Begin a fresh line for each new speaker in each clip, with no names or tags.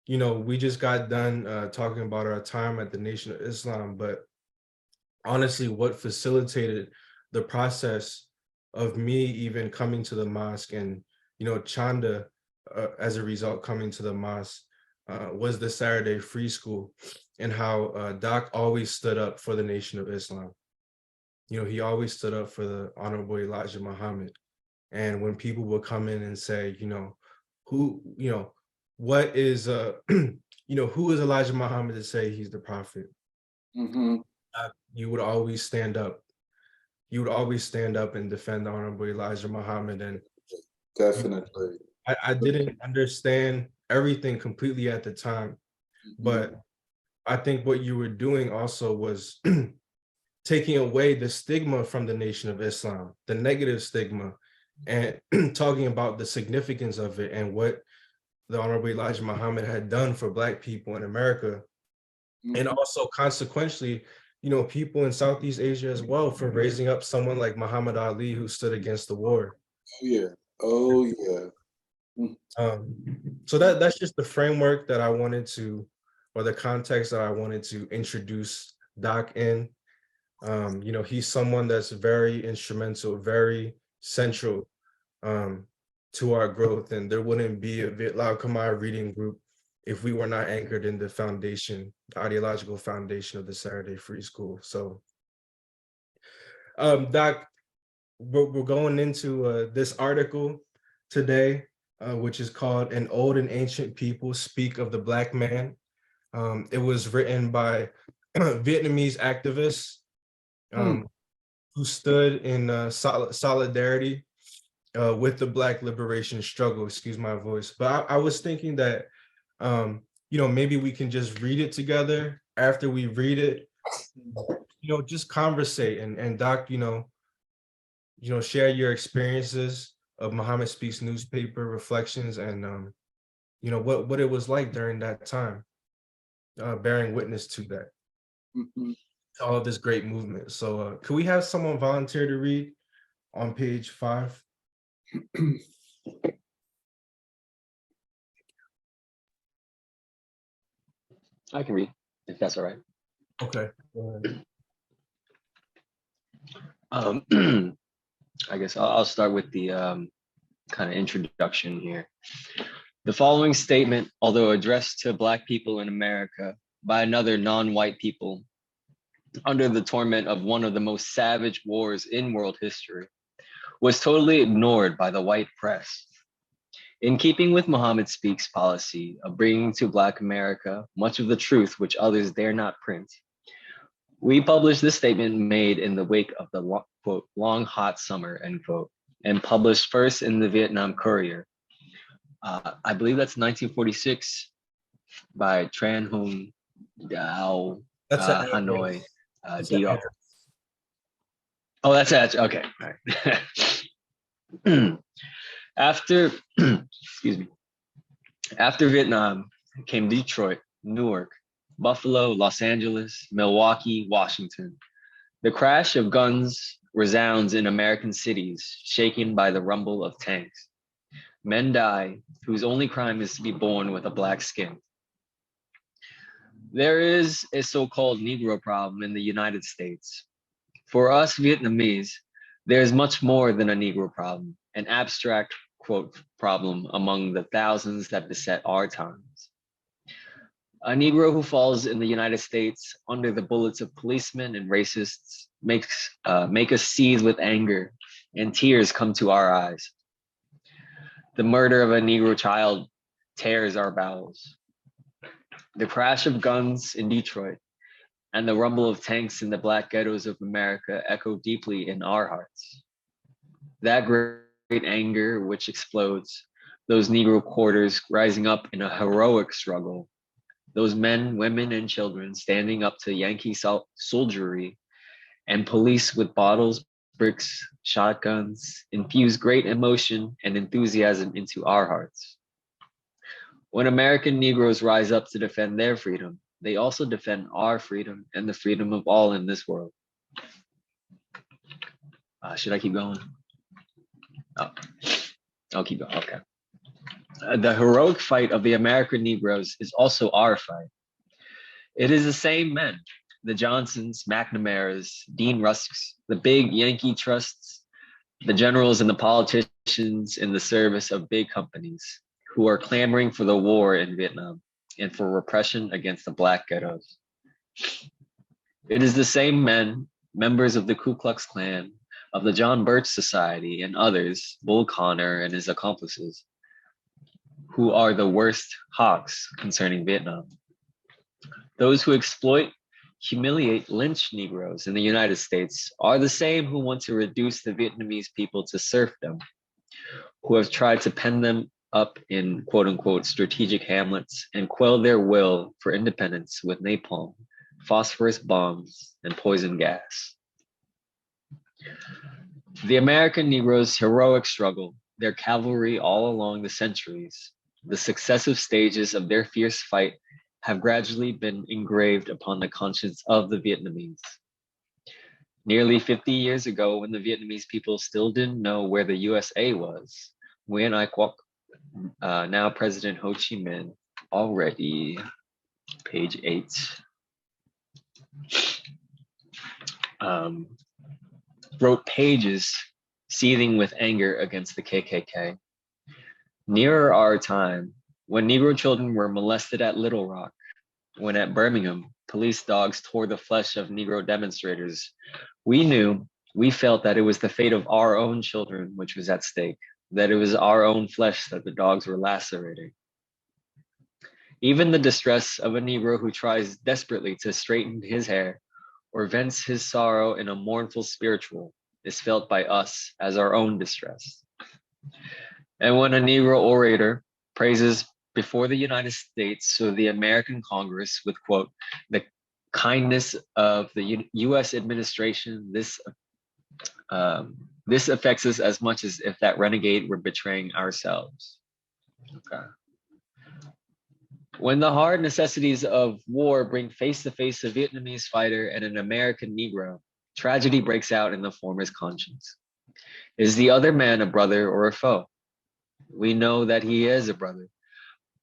we just got done talking about our time at the Nation of Islam, but honestly, what facilitated the process of me even coming to the mosque and, Chanda, as a result, coming to the mosque, was the Saturday Free School, and how Doc always stood up for the Nation of Islam. He always stood up for the Honorable Elijah Muhammad. And when people would come in and say, who, what is, who is Elijah Muhammad to say he's the prophet? You would always stand up. You would always stand up and defend the Honorable Elijah Muhammad. And
Definitely.
I didn't understand everything completely at the time, but I think what you were doing also was taking away the stigma from the Nation of Islam, the negative stigma, and talking about the significance of it and what the Honorable Elijah Muhammad had done for Black people in America. And also consequently, people in Southeast Asia as well, for raising up someone like Muhammad Ali, who stood against the war.
Oh yeah. Oh yeah.
So that's just the framework that I wanted to, or the context that I wanted to introduce Doc in. He's someone that's very instrumental, very central to our growth, and there wouldn't be a Vietnam Khmer reading group if we were not anchored in the foundation, the ideological foundation of the Saturday Free School. So, Doc, we're going into this article today, which is called "An Old and Ancient People Speak of the Black Man." It was written by Vietnamese activists who stood in solidarity with the Black liberation struggle. Excuse my voice, but I was thinking that maybe we can just read it together. After we read it, just conversate and Doc, share your experiences of Muhammad Speaks newspaper reflections, and what it was like during that time, bearing witness to that, all of this great movement. So could we have someone volunteer to read on page 5?
I can read, if that's all right.
Okay.
I guess I'll start with the kind of introduction here. The following statement, although addressed to Black people in America by another non-white people under the torment of one of the most savage wars in world history, was totally ignored by the white press. In keeping with Muhammad Speaks policy of bringing to Black America much of the truth which others dare not print, we published this statement made in the wake of the quote, long hot summer, end quote, and published first in the Vietnam Courier. I believe that's 1946 by Tran Hung Dao, Hanoi, DR. Oh, that's it. Okay. All right. After, excuse me, after Vietnam came Detroit, Newark, Buffalo, Los Angeles, Milwaukee, Washington. The crash of guns resounds in American cities, shaken by the rumble of tanks. Men die, whose only crime is to be born with a black skin. There is a so-called Negro problem in the United States. For us Vietnamese, there is much more than a Negro problem, an abstract, quote, problem among the thousands that beset our times. A Negro who falls in the United States under the bullets of policemen and racists make us seethe with anger, and tears come to our eyes. The murder of a Negro child tears our bowels. The crash of guns in Detroit and the rumble of tanks in the Black ghettos of America echo deeply in our hearts. That great anger which explodes, those Negro quarters rising up in a heroic struggle, those men, women, and children standing up to Yankee soldiery and police with bottles, bricks, shotguns, infuse great emotion and enthusiasm into our hearts. When American Negroes rise up to defend their freedom, they also defend our freedom and the freedom of all in this world. Should I keep going? Oh, I'll keep going, okay. The heroic fight of the American Negroes is also our fight. It is the same men, the Johnsons, McNamaras, Dean Rusks, the big Yankee trusts, the generals and the politicians in the service of big companies who are clamoring for the war in Vietnam and for repression against the Black ghettos. It is the same men, members of the Ku Klux Klan, of the John Birch Society, and others, Bull Connor and his accomplices, who are the worst hawks concerning Vietnam. Those who exploit, humiliate, lynch Negroes in the United States are the same who want to reduce the Vietnamese people to serfdom, who have tried to pen them up in quote unquote strategic hamlets and quell their will for independence with napalm, phosphorus bombs, and poison gas. The American Negroes' heroic struggle, their cavalry all along the centuries, the successive stages of their fierce fight have gradually been engraved upon the conscience of the Vietnamese. Nearly 50 years ago, when the Vietnamese people still didn't know where the USA was, Nguyen Ai Quoc, now President Ho Chi Minh, already, page 8, wrote pages seething with anger against the KKK. Nearer our time, when Negro children were molested at Little Rock, when at Birmingham, police dogs tore the flesh of Negro demonstrators, we felt that it was the fate of our own children which was at stake, that it was our own flesh that the dogs were lacerating. Even the distress of a Negro who tries desperately to straighten his hair or vents his sorrow in a mournful spiritual is felt by us as our own distress. And when a Negro orator praises before the United States or the American Congress with, quote, the kindness of the US administration, this affects us as much as if that renegade were betraying ourselves. Okay. When the hard necessities of war bring face to face a Vietnamese fighter and an American Negro, tragedy breaks out in the former's conscience. Is the other man a brother or a foe? We know that he is a brother,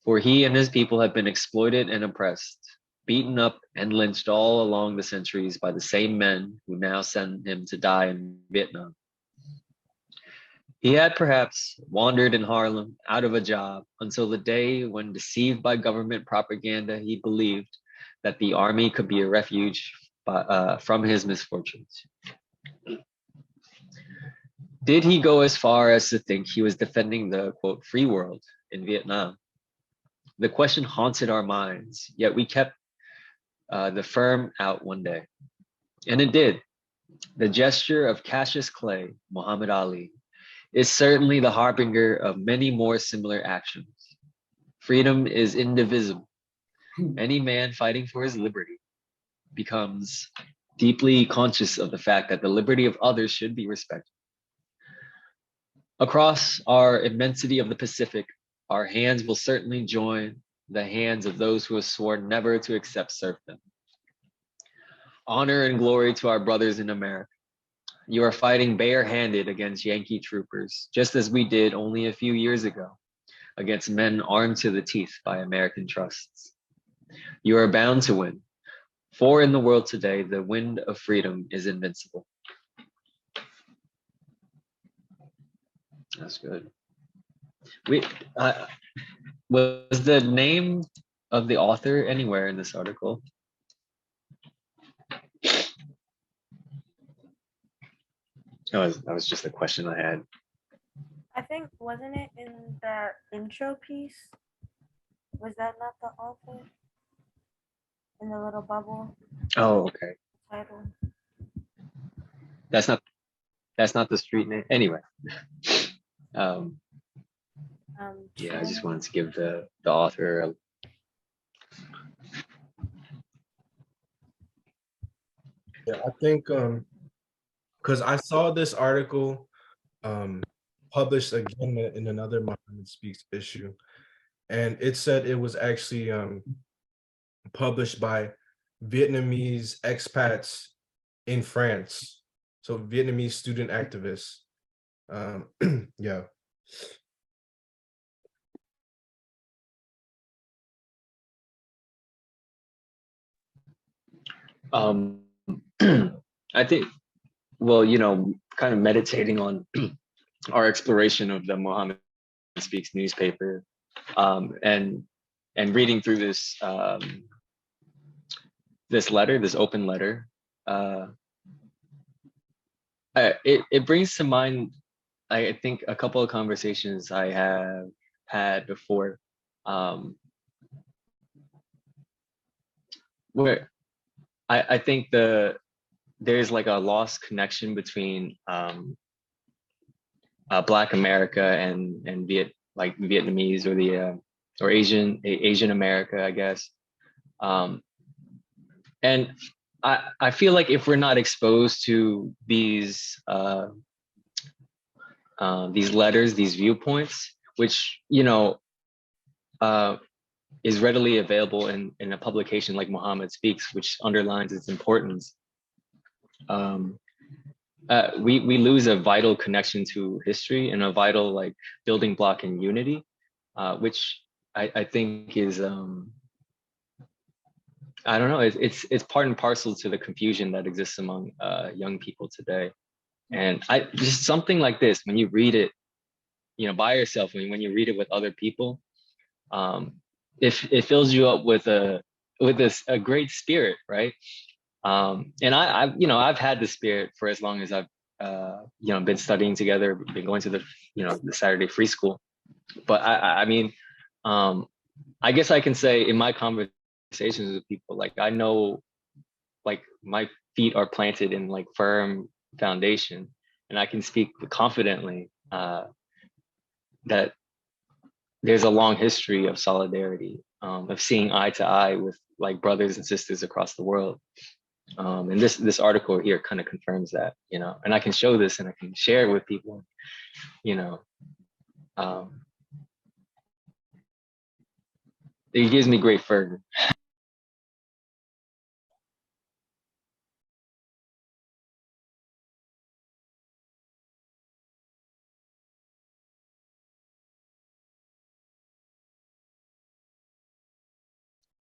for he and his people have been exploited and oppressed, beaten up and lynched all along the centuries by the same men who now send him to die in Vietnam. He had perhaps wandered in Harlem out of a job until the day when, deceived by government propaganda, he believed that the army could be a refuge from his misfortunes. Did he go as far as to think he was defending the, quote, free world in Vietnam? The question haunted our minds, yet we kept the firm out one day. And it did. The gesture of Cassius Clay, Muhammad Ali, is certainly the harbinger of many more similar actions. Freedom is indivisible. Any man fighting for his liberty becomes deeply conscious of the fact that the liberty of others should be respected. Across our immensity of the Pacific, our hands will certainly join the hands of those who have sworn never to accept serfdom. Honor and glory to our brothers in America. You are fighting barehanded against Yankee troopers, just as we did only a few years ago against men armed to the teeth by American trusts. You are bound to win, for in the world today, the wind of freedom is invincible. That's good. Was the name of the author anywhere in this article? That was just a question I had.
I think, wasn't it in the intro piece? Was that not the author? In the little bubble
Oh, okay.
title?
That's not the street name. Anyway. Yeah, I just wanted to give the author a
Yeah, I think because I saw this article published again in another Muhammad Speaks issue, and it said it was actually published by Vietnamese expats in France, so Vietnamese student activists. Yeah.
Um, I think, well, you know, kind of meditating on our exploration of the Mohammed Speaks newspaper, and reading through this this letter, this open letter, uh, it brings to mind, I think, a couple of conversations I have had before, um, where I think there's like a lost connection between Black America and Vietnamese, or the or Asian America, I guess. Um, and I feel like if we're not exposed to these letters, these viewpoints, which, you know, is readily available in a publication like Muhammad Speaks, which underlines its importance, we lose a vital connection to history and a vital like building block in unity, which I think is I don't know, it's part and parcel to the confusion that exists among young people today. And I just something like this, when you read it, you know, by yourself, when you read it with other people, it fills you up with a great spirit, right? And you know, I've had the spirit for as long as I've you know, been studying together, been going to the, you know, the Saturday free school. But I mean, I guess I can say in my conversations with people, like, I know, like, my feet are planted in like firm foundation, and I can speak confidently that there's a long history of solidarity, of seeing eye to eye with like brothers and sisters across the world. And this article here kind of confirms that, you know, and I can show this and I can share it with people, you know. It gives me great fervor.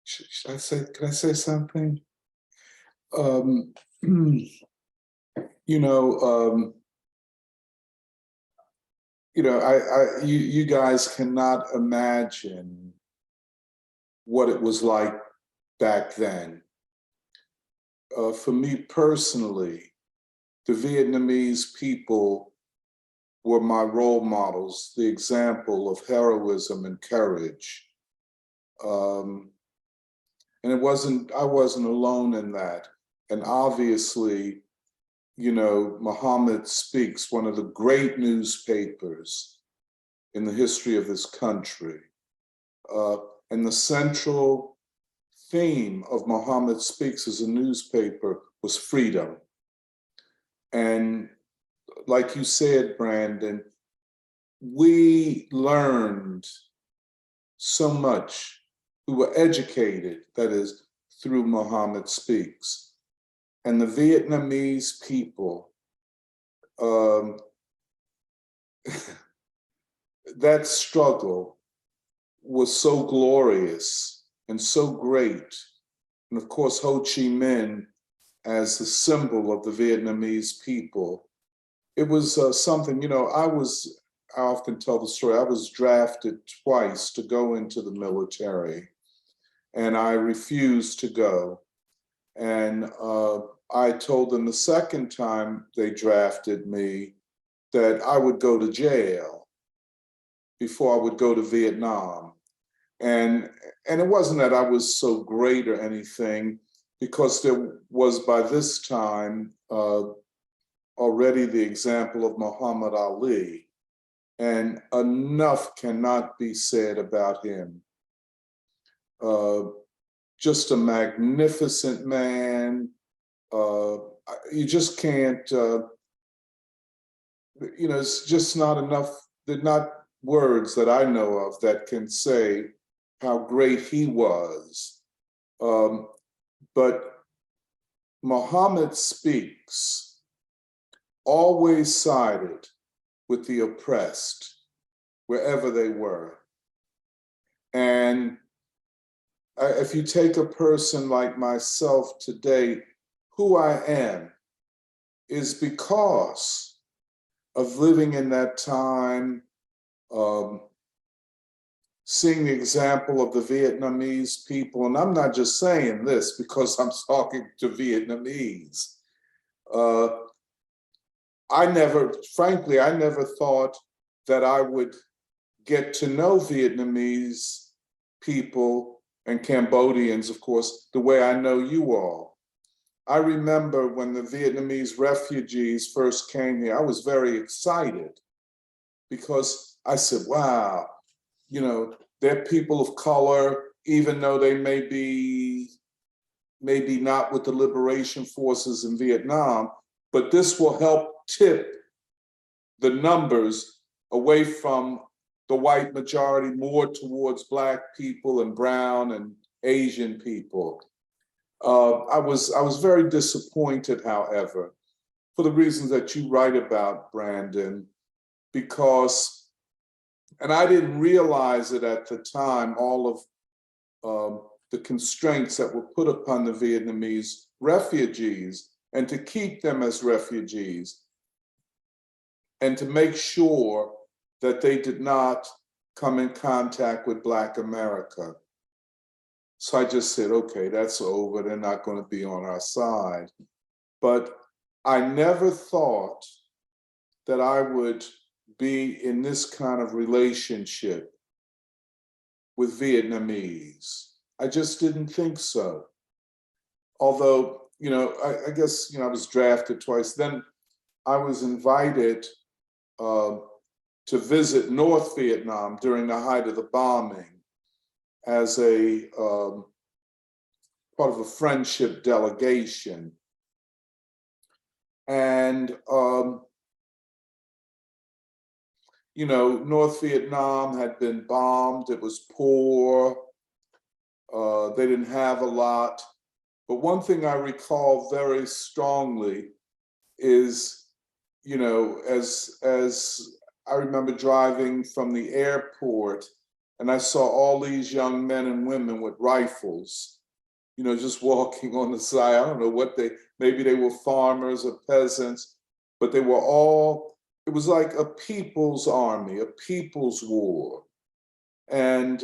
Should I say, can I say something? You know, you guys cannot imagine what it was like back then. For me personally, the Vietnamese people were my role models, the example of heroism and courage. And I wasn't alone in that. And obviously, you know, Muhammad Speaks, one of the great newspapers in the history of this country. And the central theme of Muhammad Speaks as a newspaper was freedom. And like you said, Brandon, we learned so much. We were educated, that is, through Muhammad Speaks. And the Vietnamese people, that struggle was so glorious and so great. And of course, Ho Chi Minh as the symbol of the Vietnamese people. It was something, you know, I often tell the story, I was drafted twice to go into the military, and I refused to go. And I told them the second time they drafted me that I would go to jail before I would go to Vietnam. And it wasn't that I was so great or anything, because there was by this time already the example of Muhammad Ali, and enough cannot be said about him. Just a magnificent man. You just can't, you know, it's just not enough, there are not words that I know of that can say how great he was. But Muhammad Speaks always sided with the oppressed wherever they were. And if you take a person like myself today, who I am is because of living in that time, seeing the example of the Vietnamese people. And I'm not just saying this because I'm talking to Vietnamese. Frankly, I never thought that I would get to know Vietnamese people and Cambodians, of course, the way I know you all. I remember when the Vietnamese refugees first came here, I was very excited because I said, wow, you know, they're people of color, even though they may be maybe not with the liberation forces in Vietnam, but this will help tip the numbers away from the white majority more towards Black people and brown and Asian people. I was very disappointed, however, for the reasons that you write about, Brandon, because, and I didn't realize it at the time, all of the constraints that were put upon the Vietnamese refugees, and to keep them as refugees, and to make sure that they did not come in contact with Black America. So I just said, okay, that's over. They're not going to be on our side. But I never thought that I would be in this kind of relationship with Vietnamese. I just didn't think so. Although, you know, I guess, you know, I was drafted twice. Then I was invited to visit North Vietnam during the height of the bombing as a part of a friendship delegation. And, you know, North Vietnam had been bombed. It was poor. They didn't have a lot. But one thing I recall very strongly is, you know, as I remember driving from the airport and I saw all these young men and women with rifles, you know, just walking on the side. I don't know what maybe they were farmers or peasants, but they were all, it was like a people's army, a people's war. And,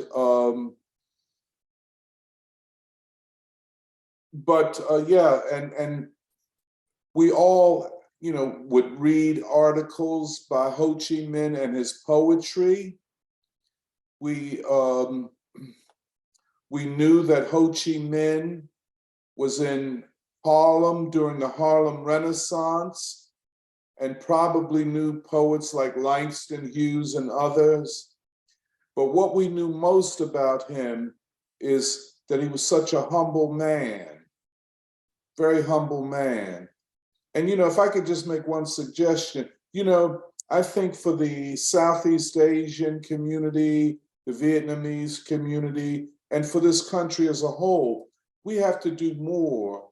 yeah, and we all, you know, would read articles by Ho Chi Minh and his poetry. We knew that Ho Chi Minh was in Harlem during the Harlem Renaissance and probably knew poets like Langston Hughes and others. But what we knew most about him is that he was such a humble man, very humble man. And, you know, if I could just make one suggestion, you know, I think for the Southeast Asian community, the Vietnamese community, and for this country as a whole, we have to do more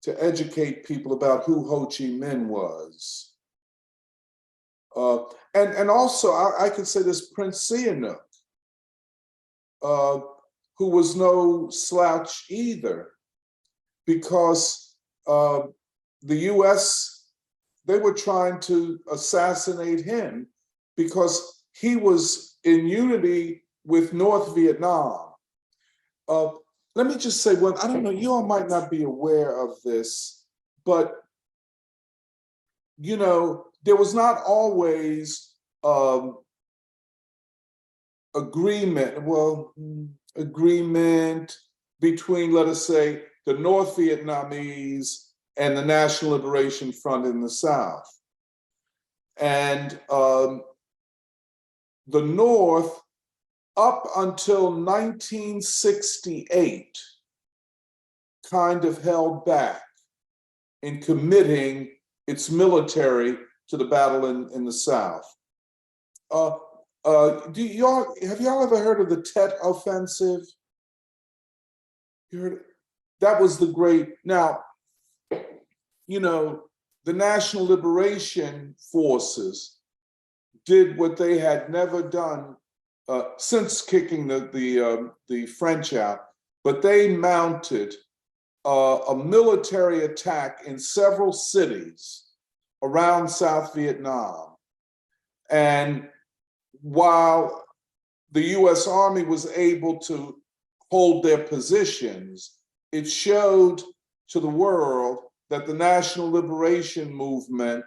to educate people about who Ho Chi Minh was. And also, I could say this, Prince Sihanouk, who was no slouch either, because the US, they were trying to assassinate him because he was in unity with North Vietnam. Let me just say one, I don't know, you all might not be aware of this, but, you know, there was not always agreement between, let us say, the North Vietnamese and the National Liberation Front in the South. And the North, up until 1968, kind of held back in committing its military to the battle in the South. Have y'all ever heard of the Tet Offensive? You heard it? That was the great, now, you know, the National Liberation Forces did what they had never done since kicking the French out. but they mounted a military attack in several cities around South Vietnam. And while the US Army was able to hold their positions, it showed to the world that the National Liberation Movement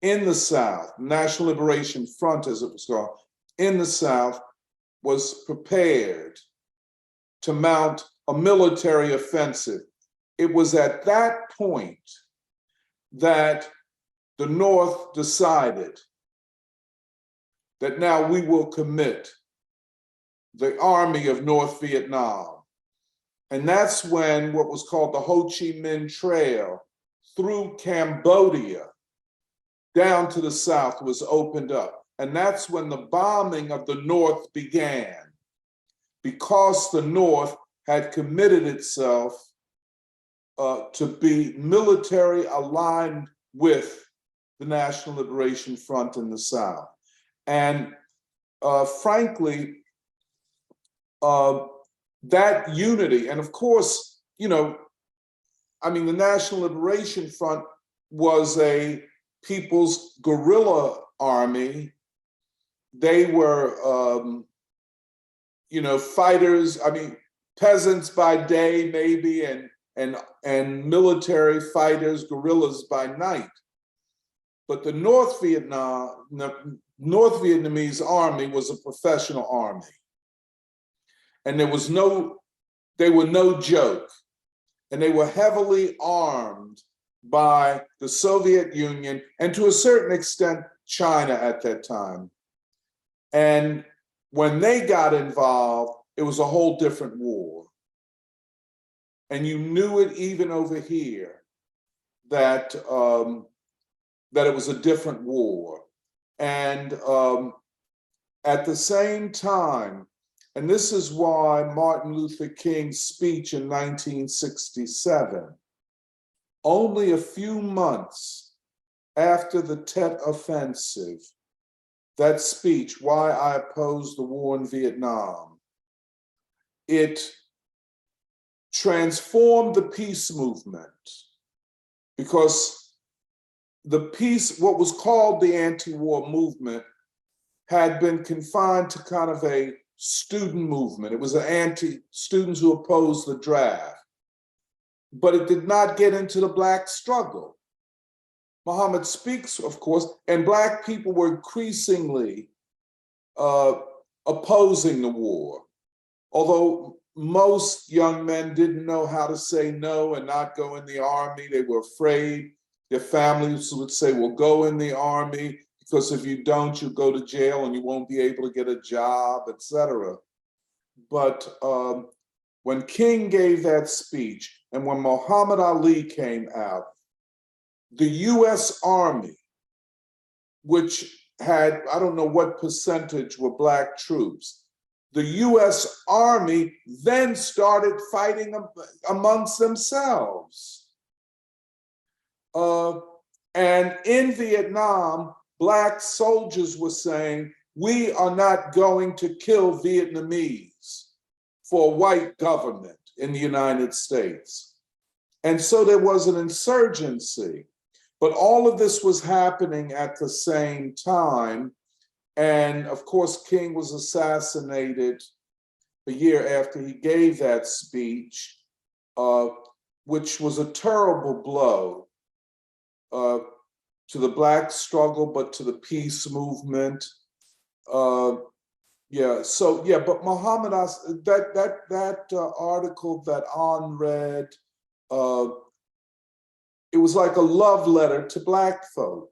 in the South, National Liberation Front as it was called, in the South, was prepared to mount a military offensive. It was at that point that the North decided that now we will commit the army of North Vietnam. And that's when what was called the Ho Chi Minh Trail through Cambodia down to the south was opened up. And that's when the bombing of the North began, because the North had committed itself to be military aligned with the National Liberation Front in the South. And frankly, that unity, and of course, you know, I mean, the National Liberation Front was a people's guerrilla army. They were, you know, fighters, I mean, peasants by day maybe, and military fighters, guerrillas by night. But the North Vietnamese army was a professional army. And they were no joke. And they were heavily armed by the Soviet Union and to a certain extent, China at that time. And when they got involved, it was a whole different war. And you knew it even over here that, that it was a different war. And at the same time, and this is why Martin Luther King's speech in 1967, only a few months after the Tet Offensive, that speech, Why I Oppose the War in Vietnam, it transformed the peace movement, because the peace, what was called the anti-war movement, had been confined to kind of a student movement. It was an students who opposed the draft, but it did not get into the Black struggle. Muhammad speaks, of course, and Black people were increasingly opposing the war. Although most young men didn't know how to say no and not go in the army, they were afraid. Their families would say, well, go in the army, because if you don't, you'll go to jail and you won't be able to get a job, etc. But when King gave that speech and when Muhammad Ali came out, the US Army, which had, I don't know what percentage were Black troops, the US Army then started fighting amongst themselves. And in Vietnam, Black soldiers were saying, we are not going to kill Vietnamese for a white government in the United States. And so there was an insurgency. But all of this was happening at the same time. And of course, King was assassinated a year after he gave that speech, which was a terrible blow to the Black struggle, but to the peace movement. But Muhammad, that article that An read, it was like a love letter to Black folk,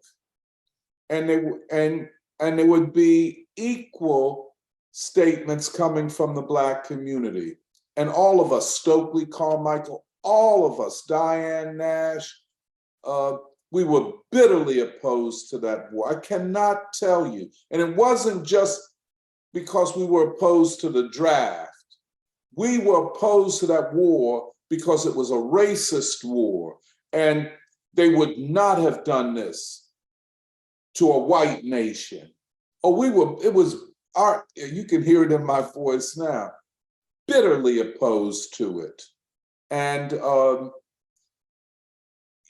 and there would be equal statements coming from the Black community, and all of us, Stokely Carmichael, all of us, Diane Nash, we were bitterly opposed to that war. I cannot tell you, and it wasn't just because we were opposed to the draft. We were opposed to that war because it was a racist war. And they would not have done this to a white nation. You can hear it in my voice now. bitterly opposed to it. And,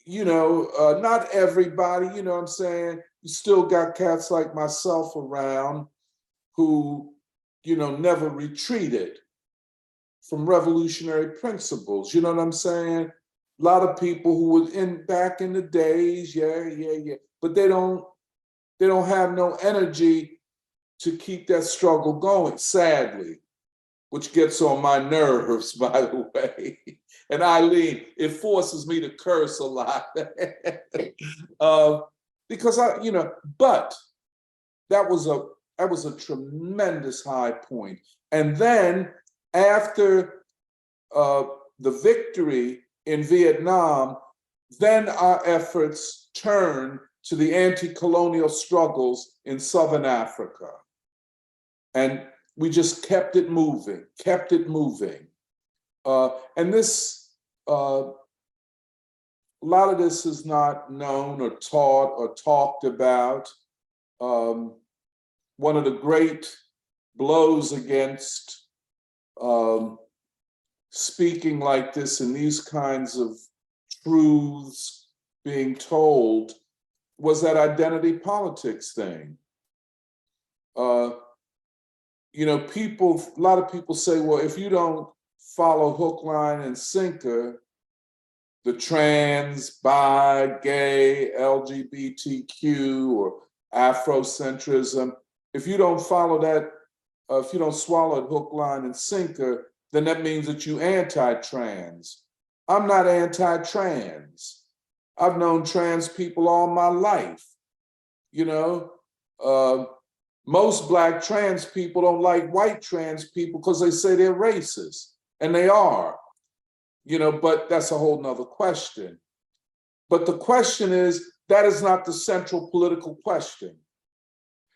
not everybody, you know what I'm saying? You still got cats like myself around who, never retreated from revolutionary principles. You know what I'm saying? A lot of people who were back in the days, yeah. But they don't have no energy to keep that struggle going, sadly, which gets on my nerves, by the way. And Eileen, it forces me to curse a lot. Because but that was a tremendous high point. And then after the victory in Vietnam, then our efforts turned to the anti-colonial struggles in Southern Africa. And we just kept it moving. And this, a lot of this is not known or taught or talked about. One of the great blows against speaking like this and these kinds of truths being told was that identity politics thing. A lot of people say, well, if you don't follow hook, line, and sinker, the trans, bi, gay, LGBTQ, or Afrocentrism, if you don't follow that, if you don't swallow it hook, line, and sinker, then that means that you anti-trans. I'm not anti-trans. I've known trans people all my life. Most Black trans people don't like white trans people because they say they're racist, and they are. But that's a whole nother question. But the question is, that is not the central political question.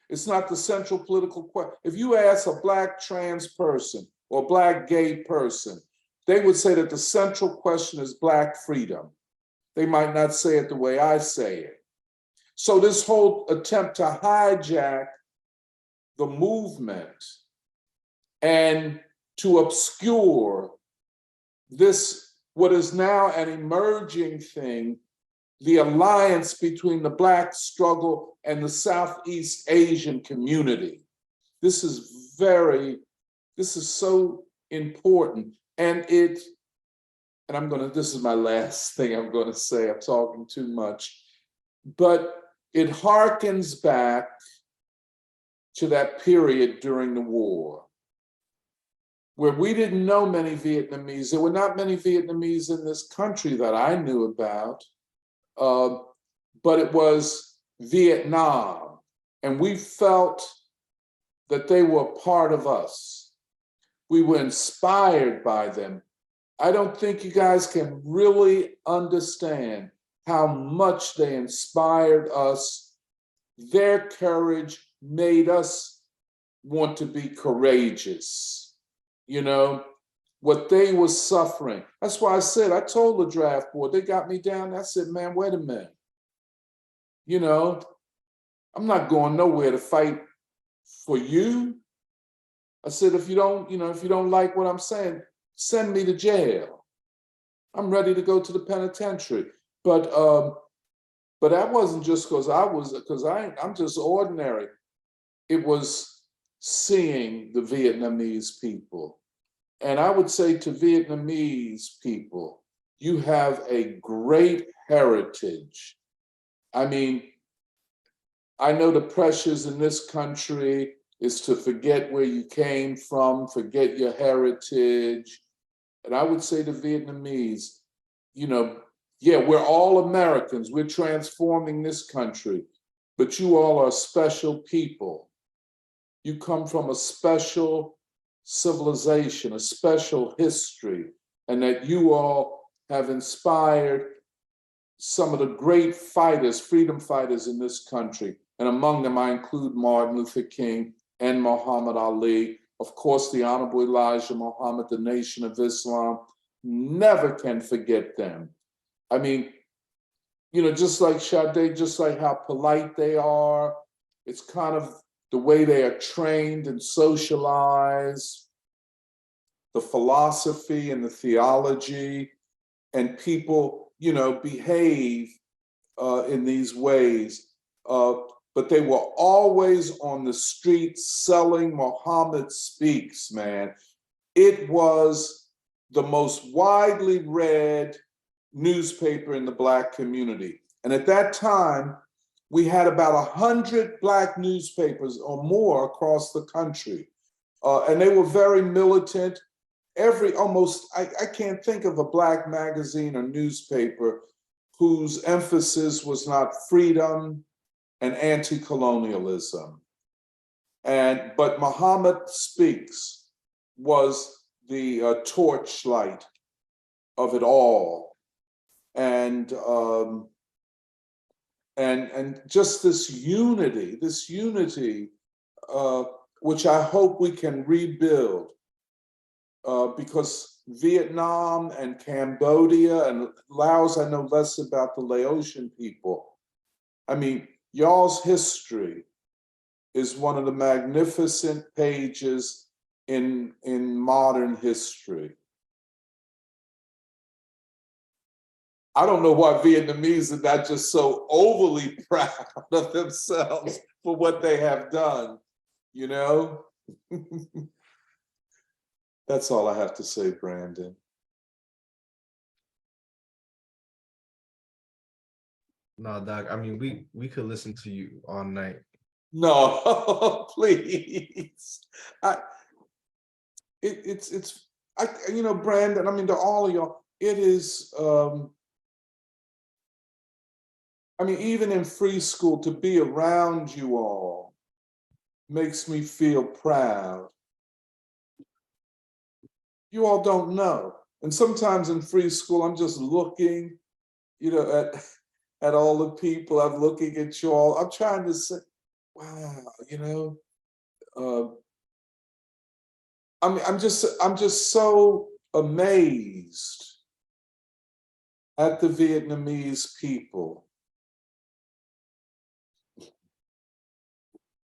It's not the central political question. If you ask a Black trans person or Black gay person, they would say that the central question is Black freedom. They might not say it the way I say it. So this whole attempt to hijack the movement and to obscure this, what is now an emerging thing, the alliance between the Black struggle and the Southeast Asian community. This is so important. And this is my last thing I'm gonna say, I'm talking too much, but it harkens back to that period during the war, where we didn't know many Vietnamese. There were not many Vietnamese in this country that I knew about, but it was Vietnam, and we felt that they were a part of us. We were inspired by them. I don't think you guys can really understand how much they inspired us. Their courage made us want to be courageous. What they were suffering. That's why I told the draft board, they got me down. I said, man, wait a minute. I'm not going nowhere to fight for you. I said, if you don't like what I'm saying, send me to jail. I'm ready to go to the penitentiary. But that wasn't just because I'm just ordinary. It was seeing the Vietnamese people. And I would say to Vietnamese people, you have a great heritage. I mean, I know the pressures in this country is to forget where you came from, forget your heritage. And I would say to Vietnamese, yeah, we're all Americans. We're transforming this country, but you all are special people. You come from a special civilization, a special history, and that you all have inspired some of the great fighters, freedom fighters in this country. And among them, I include Martin Luther King and Muhammad Ali. Of course, the Honorable Elijah Muhammad, the Nation of Islam. Never can forget them. I mean, just like Sade, just like how polite they are, it's kind of the way they are trained and socialized. the philosophy and the theology, and people, you know, behave in these ways. But they were always on the streets selling Muhammad Speaks, man. It was the most widely read newspaper in the Black community. And at that time, we had about 100 Black newspapers or more across the country. And they were very militant. I can't think of a Black magazine or newspaper whose emphasis was not freedom and anti-colonialism. But Muhammad Speaks was the torchlight of it all. And just this unity, which I hope we can rebuild, because Vietnam and Cambodia and Laos, I know less about the Laotian people. I mean, y'all's history is one of the magnificent pages in modern history. I don't know why Vietnamese are not just so overly proud of themselves for what they have done, you know? That's all I have to say, Brandon.
No, Doc, I mean, we could listen to you all night.
No, please. You know, Brandon, I mean, to all of y'all, it is, I mean, even in free school, to be around you all makes me feel proud. You all don't know. And sometimes in free school, I'm just looking, you know, at all the people. I'm looking at you all. I'm trying to say, wow, you know, I mean, I'm just so amazed at the Vietnamese people.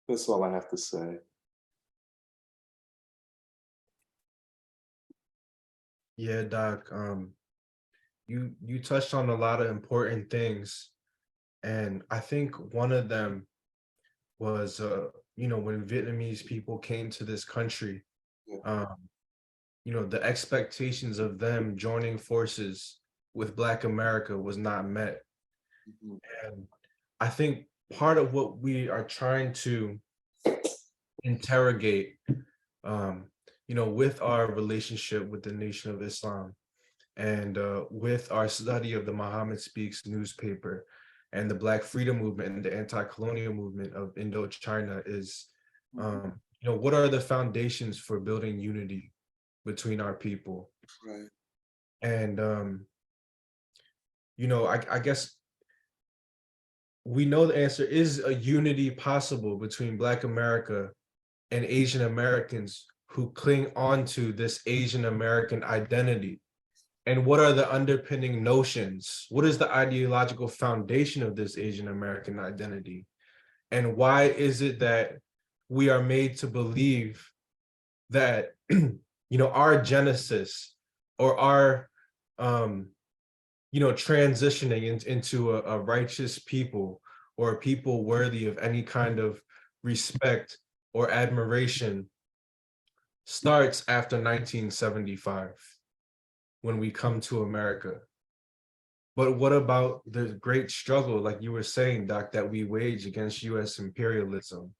That's all I have to say.
Yeah, Doc, you touched on a lot of important things, and I think one of them was you know, when Vietnamese people came to this country,
Yeah.
you know, the expectations of them joining forces with Black America was not met.
Mhm.
And I think part of what we are trying to interrogate, you know, with our relationship with the Nation of Islam and with our study of the Muhammad Speaks newspaper and the Black freedom movement and the anti-colonial movement of Indochina is, you know, what are the foundations for building unity between our people?
Right.
And, you know, I guess we know the answer is a unity possible between Black America and Asian Americans who cling on to this Asian American identity. And what are the underpinning notions? What is the ideological foundation of this Asian American identity? And why is it that we are made to believe that, you know, our genesis or our, you know, transitioning into a righteous people or a people worthy of any kind of respect or admiration starts after 1975 when we come to America? But what about the great struggle, like you were saying, Doc, that we wage against US imperialism?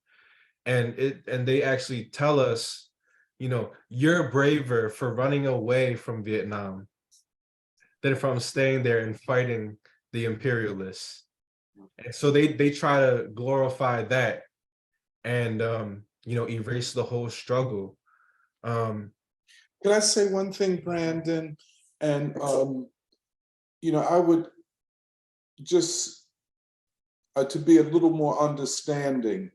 And they actually tell us, you know, you're braver for running away from Vietnam than from staying there and fighting the imperialists. And so they try to glorify that and you know, erase the whole struggle.
Can I say one thing, Brandon? And you know, I would just to be a little more understanding.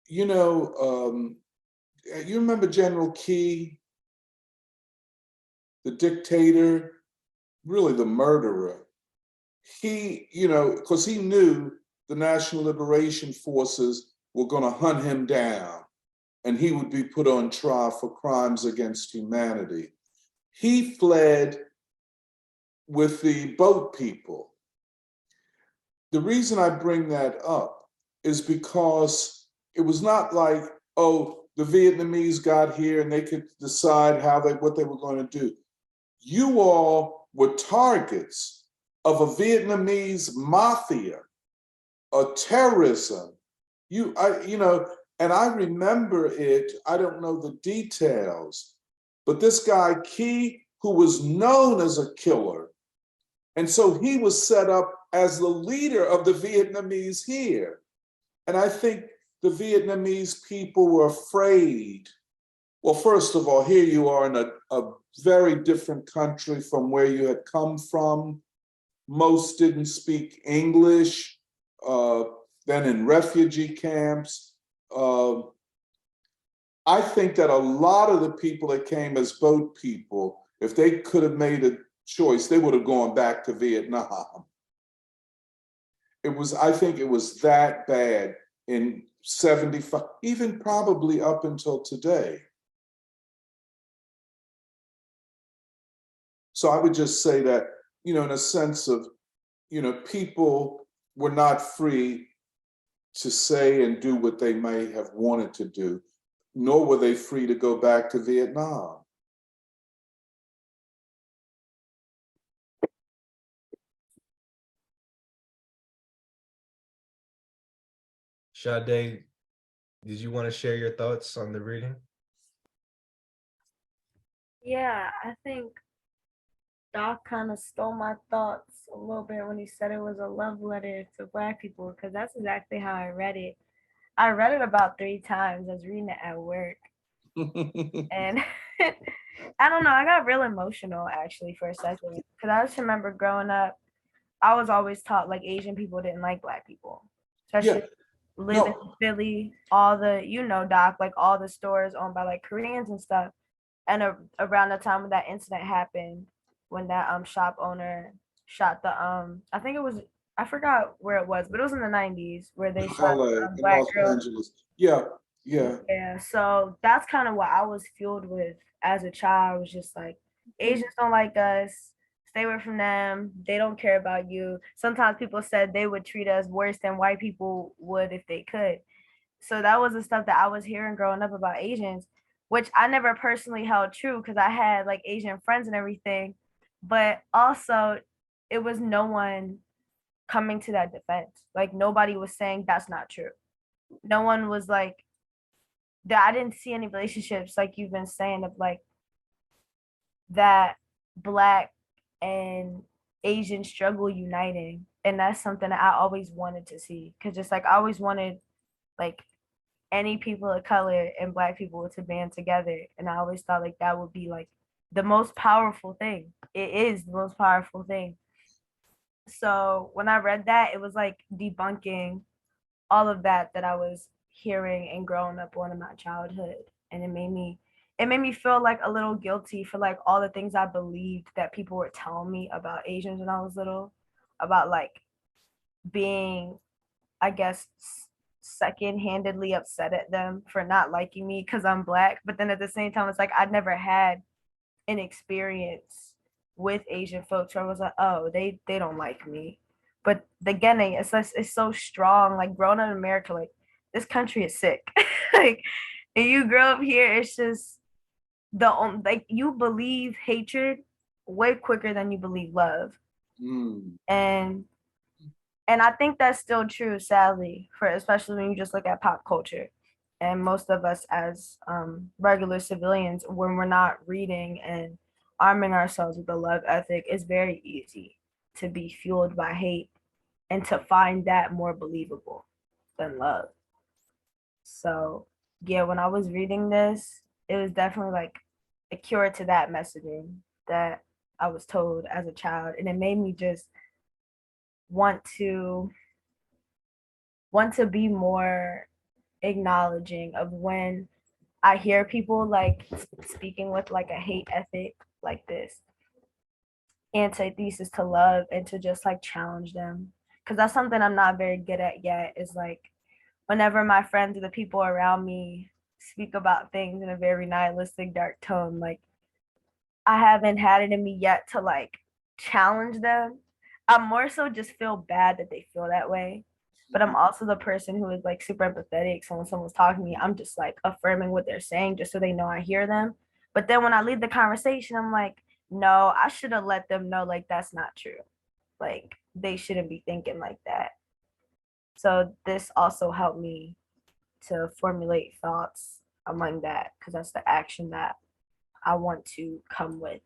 You know, you remember General Key, the dictator, really the murderer. He, you know, because he knew the National Liberation Forces were going to hunt him down and he would be put on trial for crimes against humanity. he fled with the boat people. The reason I bring that up is because it was not like, oh, the Vietnamese got here and they could decide what they were going to do. You all were targets of a Vietnamese mafia, a terrorism. And I remember it. I don't know the details, but this guy Key, who was known as a killer, and so he was set up as the leader of the Vietnamese here. And I think the Vietnamese people were afraid. Well, first of all, here you are in a very different country from where you had come from. Most didn't speak English, then in refugee camps. I think that a lot of the people that came as boat people, if they could have made a choice, they would have gone back to Vietnam. I think it was that bad in 75, even probably up until today. So I would just say that, in a sense of, people were not free to say and do what they may have wanted to do, nor were they free to go back to Vietnam.
Sade, did you want to share your thoughts on the reading?
Yeah, I think Doc kind of stole my thoughts a little bit when he said it was a love letter to Black people, because that's exactly how I read it. I read it about 3 times. I was reading it at work. And I don't know, I got real emotional actually for a second. Because I just remember growing up, I was always taught like Asian people didn't like Black people. Especially
Yeah,
living
no,
in Philly, all the, Doc, like all the stores owned by like Koreans and stuff. And around the time when that incident happened, when that shop owner shot the I think it was, I forgot where it was, but it was in the 90s where they shot
LA
the
and
Black
Los
girl.
Angeles. Yeah, yeah.
Yeah, so that's kind of what I was fueled with as a child. I was just like, Asians don't like us. Stay away from them. They don't care about you. Sometimes people said they would treat us worse than white people would if they could. So that was the stuff that I was hearing growing up about Asians, which I never personally held true because I had like Asian friends and everything. But also, it was no one coming to that defense. Like, nobody was saying that's not true. No one was like, that. I didn't see any relationships like you've been saying of like that Black and Asian struggle uniting. And that's something that I always wanted to see. Cause just like I always wanted like any people of color and Black people to band together. And I always thought like that would be like the most powerful thing. It is the most powerful thing. So when I read that, it was like debunking all of that I was hearing and growing up on in my childhood. And it made me feel like a little guilty for like all the things I believed that people were telling me about Asians when I was little, about like being, I guess, second-handedly upset at them for not liking me because I'm Black. But then at the same time, it's like I'd never had an experience with Asian folks where I was like, oh, they don't like me. But again, it's so strong. Like growing up in America, like this country is sick. Like, and you grow up here, it's just like you believe hatred way quicker than you believe love.
Mm.
And I think that's still true, sadly, for especially when you just look at pop culture. And most of us as regular civilians, when we're not reading and arming ourselves with a love ethic, it's very easy to be fueled by hate and to find that more believable than love. So yeah, when I was reading this, it was definitely like a cure to that messaging that I was told as a child. And it made me just want to be more acknowledging of when I hear people like speaking with like a hate ethic like this, antithesis to love, and to just like challenge them. Because that's something I'm not very good at yet, is like whenever my friends or the people around me speak about things in a very nihilistic, dark tone, like I haven't had it in me yet to like challenge them. I more so just feel bad that they feel that way. But I'm also the person who is like super empathetic. So when someone's talking to me, I'm just like affirming what they're saying just so they know I hear them. But then when I leave the conversation, I'm like, no, I should have let them know like that's not true. Like they shouldn't be thinking like that. So this also helped me to formulate thoughts among that because that's the action that I want to come with.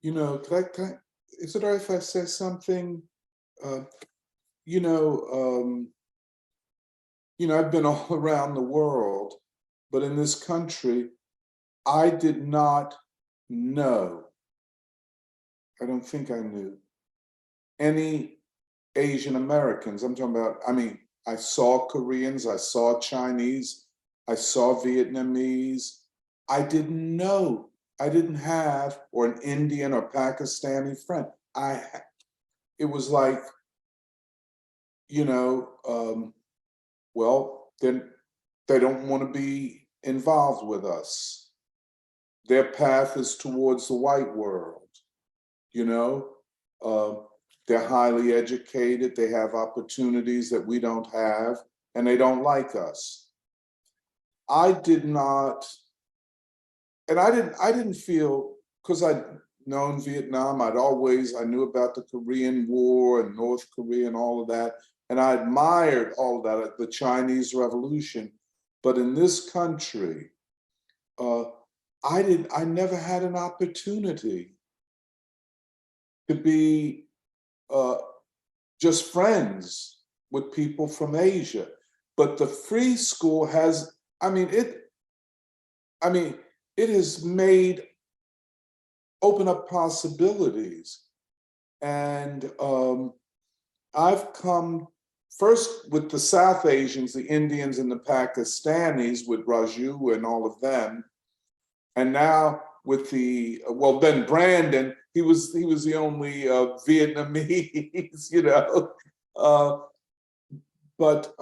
You know, is it all right if I say something? Uh, you know, I've been all around the world, but in this country, I did not know, I don't think I knew, any Asian Americans. I'm talking about, I mean, I saw Koreans, I saw Chinese, I saw Vietnamese. I didn't know, I didn't have, or an Indian or Pakistani friend. It was like, well, then they don't want to be involved with us. Their path is towards the white world, you know? They're highly educated, they have opportunities that we don't have, and they don't like us. I did not, and I didn't feel, because I'd known Vietnam, I knew about the Korean War and North Korea and all of that, and I admired all of that, the Chinese Revolution. But in this country, I never had an opportunity to be just friends with people from Asia. But the free school has, it has made, open up possibilities. And I've come first with the South Asians, the Indians and the Pakistanis, with Raju and all of them. And now with then Brandon, he was the only Vietnamese, but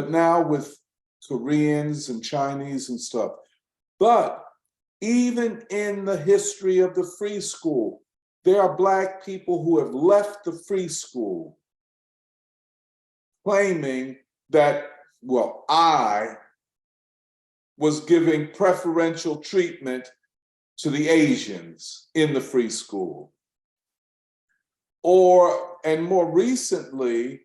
now with Koreans and Chinese and stuff. But even in the history of the free school, there are Black people who have left the free school claiming that, well, I was giving preferential treatment to the Asians in the free school. And more recently,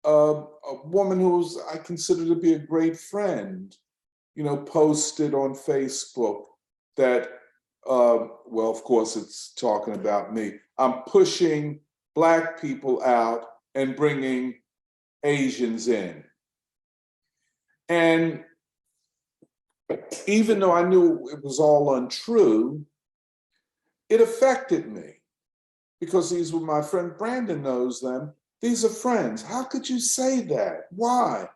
a woman who's I consider to be a great friend, posted on Facebook that, well, of course it's talking about me. I'm pushing Black people out and bringing Asians in. And even though I knew it was all untrue, it affected me because these were my friend. Brandon knows them. These are friends. How could you say that? Why?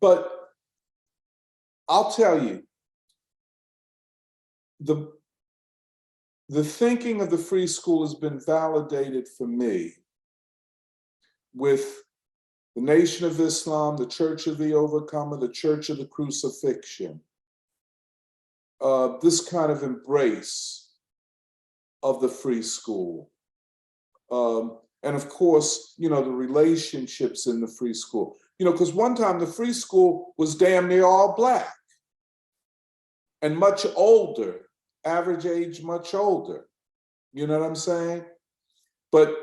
But I'll tell you, the thinking of the free school has been validated for me with the Nation of Islam, the Church of the Overcomer, the Church of the Crucifixion. This kind of embrace of the free school. And of course, the relationships in the free school. Because one time the free school was damn near all Black and much older, average age much older. You know what I'm saying? But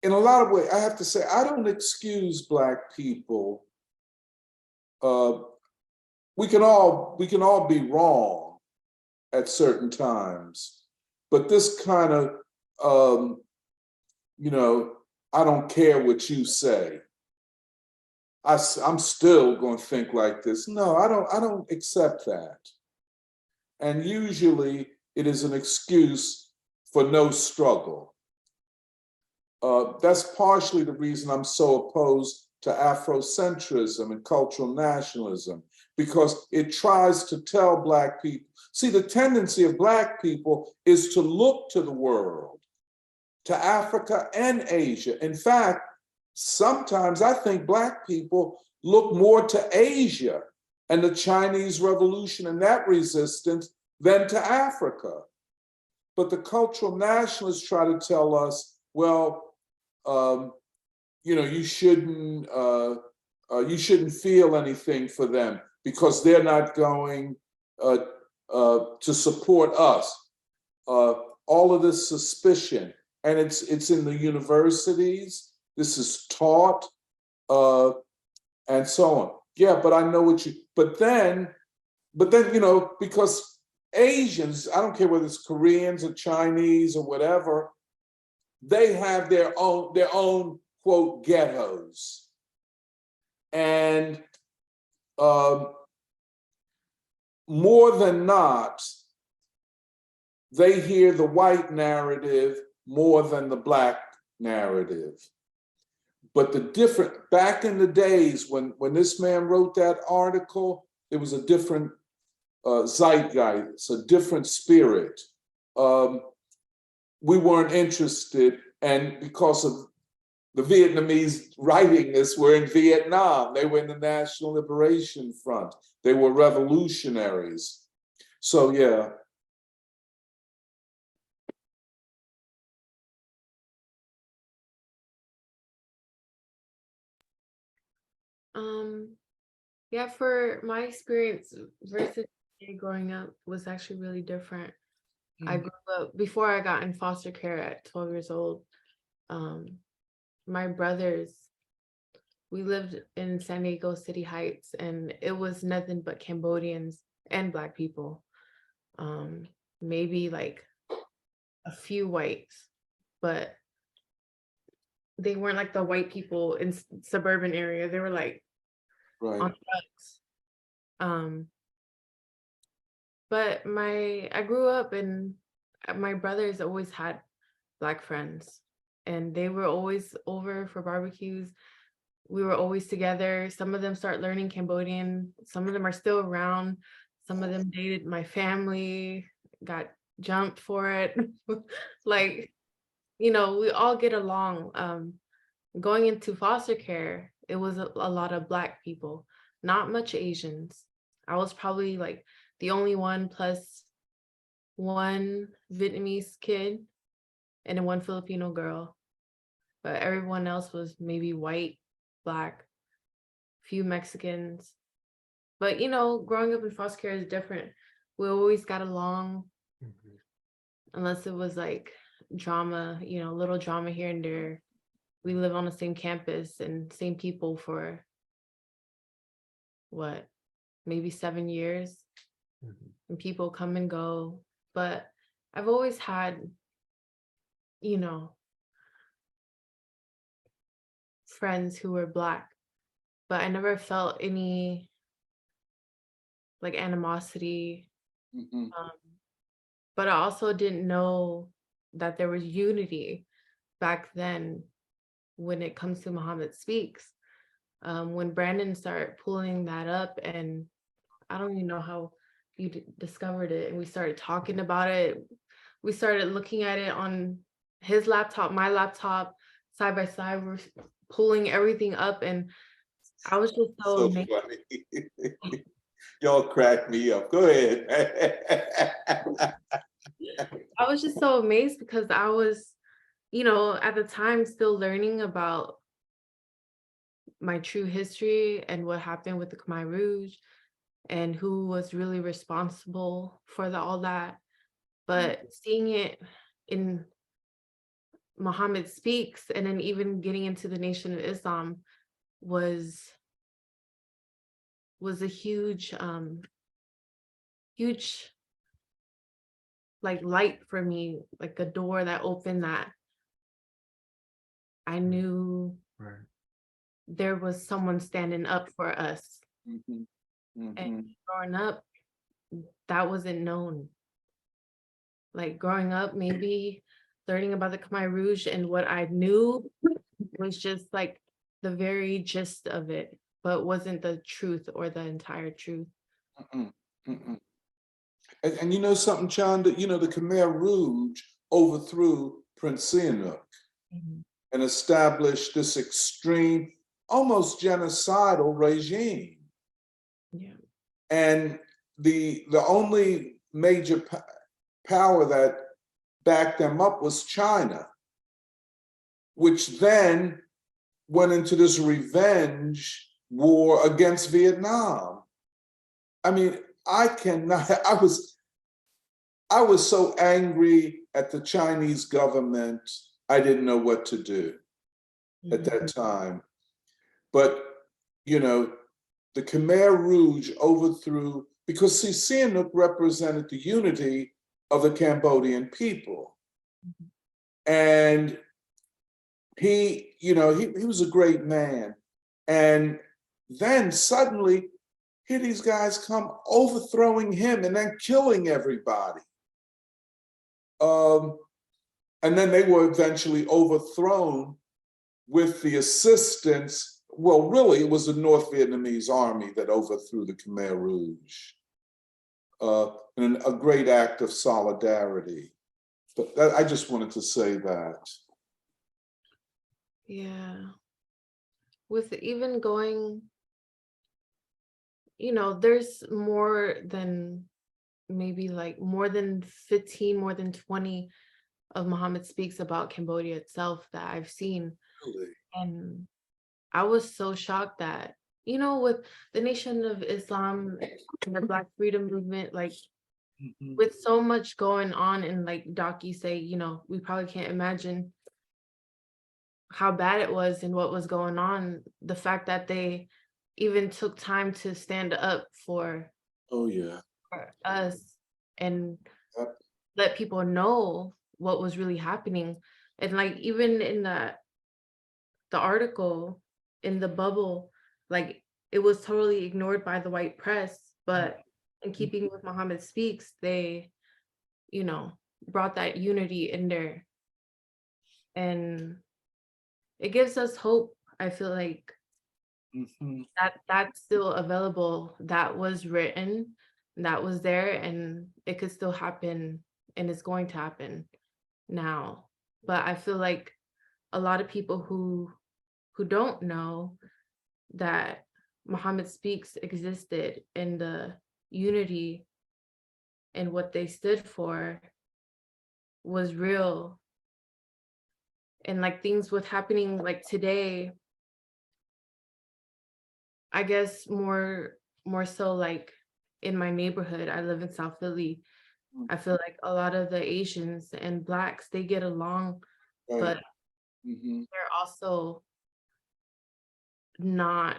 in a lot of ways, I have to say, I don't excuse Black people. We can all be wrong at certain times, but this kind of, I don't care what you say. I'm still going to think like this. No, I don't accept that. And usually it is an excuse for no struggle. That's partially the reason I'm so opposed to Afrocentrism and cultural nationalism, because it tries to tell Black people, see, the tendency of Black people is to look to the world to Africa and Asia. In fact, sometimes I think Black people look more to Asia and the Chinese Revolution and that resistance than to Africa. But the cultural nationalists try to tell us, well, you shouldn't feel anything for them because they're not going to support us. All of this suspicion, and it's in the universities. This is taught, and so on. Yeah, but I know what you. But then, because Asians, I don't care whether it's Koreans or Chinese or whatever, they have their own quote ghettos, and more than not, they hear the white narrative more than the Black narrative. But back in the days when this man wrote that article, it was a different zeitgeist, a different spirit. We weren't interested, and because of the Vietnamese writing this were in Vietnam, they were in the National Liberation Front, they were revolutionaries. So yeah.
Yeah, for my experience versus growing up was actually really different. I grew up before I got in foster care at 12 years old. My brothers, we lived in San Diego City Heights, and it was nothing but Cambodians and Black people. Maybe like a few whites, but they weren't like the white people in suburban area. They were like on drugs. But I grew up and my brothers always had Black friends, and they were always over for barbecues. We were always together. Some of them start learning Cambodian. Some of them are still around. Some of them dated my family, got jumped for it. Like, we all get along. Going into foster care, it was a lot of Black people, not much Asians. I was probably like the only one plus one Vietnamese kid and then one Filipino girl. But everyone else was maybe white, Black, few Mexicans. But, growing up in foster care is different. We always got along, unless it was like drama, little drama here and there. We live on the same campus and same people for what, maybe 7 years. And people come and go. But I've always had, friends who were Black, but I never felt any like animosity. But I also didn't know that there was unity back then when it comes to Muhammad Speaks. When Brandon started pulling that up, and I don't even know how you discovered it, and we started talking about it. We started looking at it on his laptop, my laptop, side by side. We're pulling everything up, and I was just so amazed.
Funny. Y'all crack me up. Go ahead.
I was just so amazed because I was, at the time still learning about my true history and what happened with the Khmer Rouge and who was really responsible for all that. But seeing it in Muhammad Speaks, and then even getting into the Nation of Islam was a huge like light for me, like a door that opened that I knew there was someone standing up for us. And growing up, that wasn't known. Like growing up, maybe learning about the Khmer Rouge and what I knew was just like the very gist of it, but wasn't the truth or the entire truth.
And you know something, Chanda, the Khmer Rouge overthrew Prince Sihanouk
Mhm.
and established this extreme, almost genocidal regime.
Yeah.
And the only major power that backed them up was China, which then went into this revenge war against Vietnam. I mean, I cannot, I was so angry at the Chinese government, I didn't know what to do at that time. But, you know, the Khmer Rouge overthrew, because see, Sihanouk represented the unity of the Cambodian people. And he, you know, he was a great man. And then suddenly, here these guys come overthrowing him and then killing everybody. And then they were eventually overthrown with the assistance. Well, really, it was the North Vietnamese army that overthrew the Khmer Rouge. And a great act of solidarity. But I just wanted to say that.
Yeah. With even going, you know, there's more than maybe like more than 15, more than 20 of Muhammad Speaks about Cambodia itself that I've seen.
Really.
And I was so shocked that, you know, with the Nation of Islam and the Black Freedom Movement, like with so much going on, and like Doc, you say, you know, we probably can't imagine how bad it was and what was going on. The fact that they even took time to stand up for
Oh, yeah.
us and
Yep.
let people know what was really happening. And like even in the article in the bubble, like it was totally ignored by the white press, but in keeping with Muhammad Speaks, they, you know, brought that unity in there. And it gives us hope. I feel like that that's still available, that was written, that was there, and it could still happen, and it's going to happen now. But I feel like a lot of people who don't know that Muhammad Speaks existed, and the unity and what they stood for was real. And like things with happening like today, I guess more so like in my neighborhood, I live in South Philly. I feel like a lot of the Asians and Blacks, they get along,
Right.
but they're also not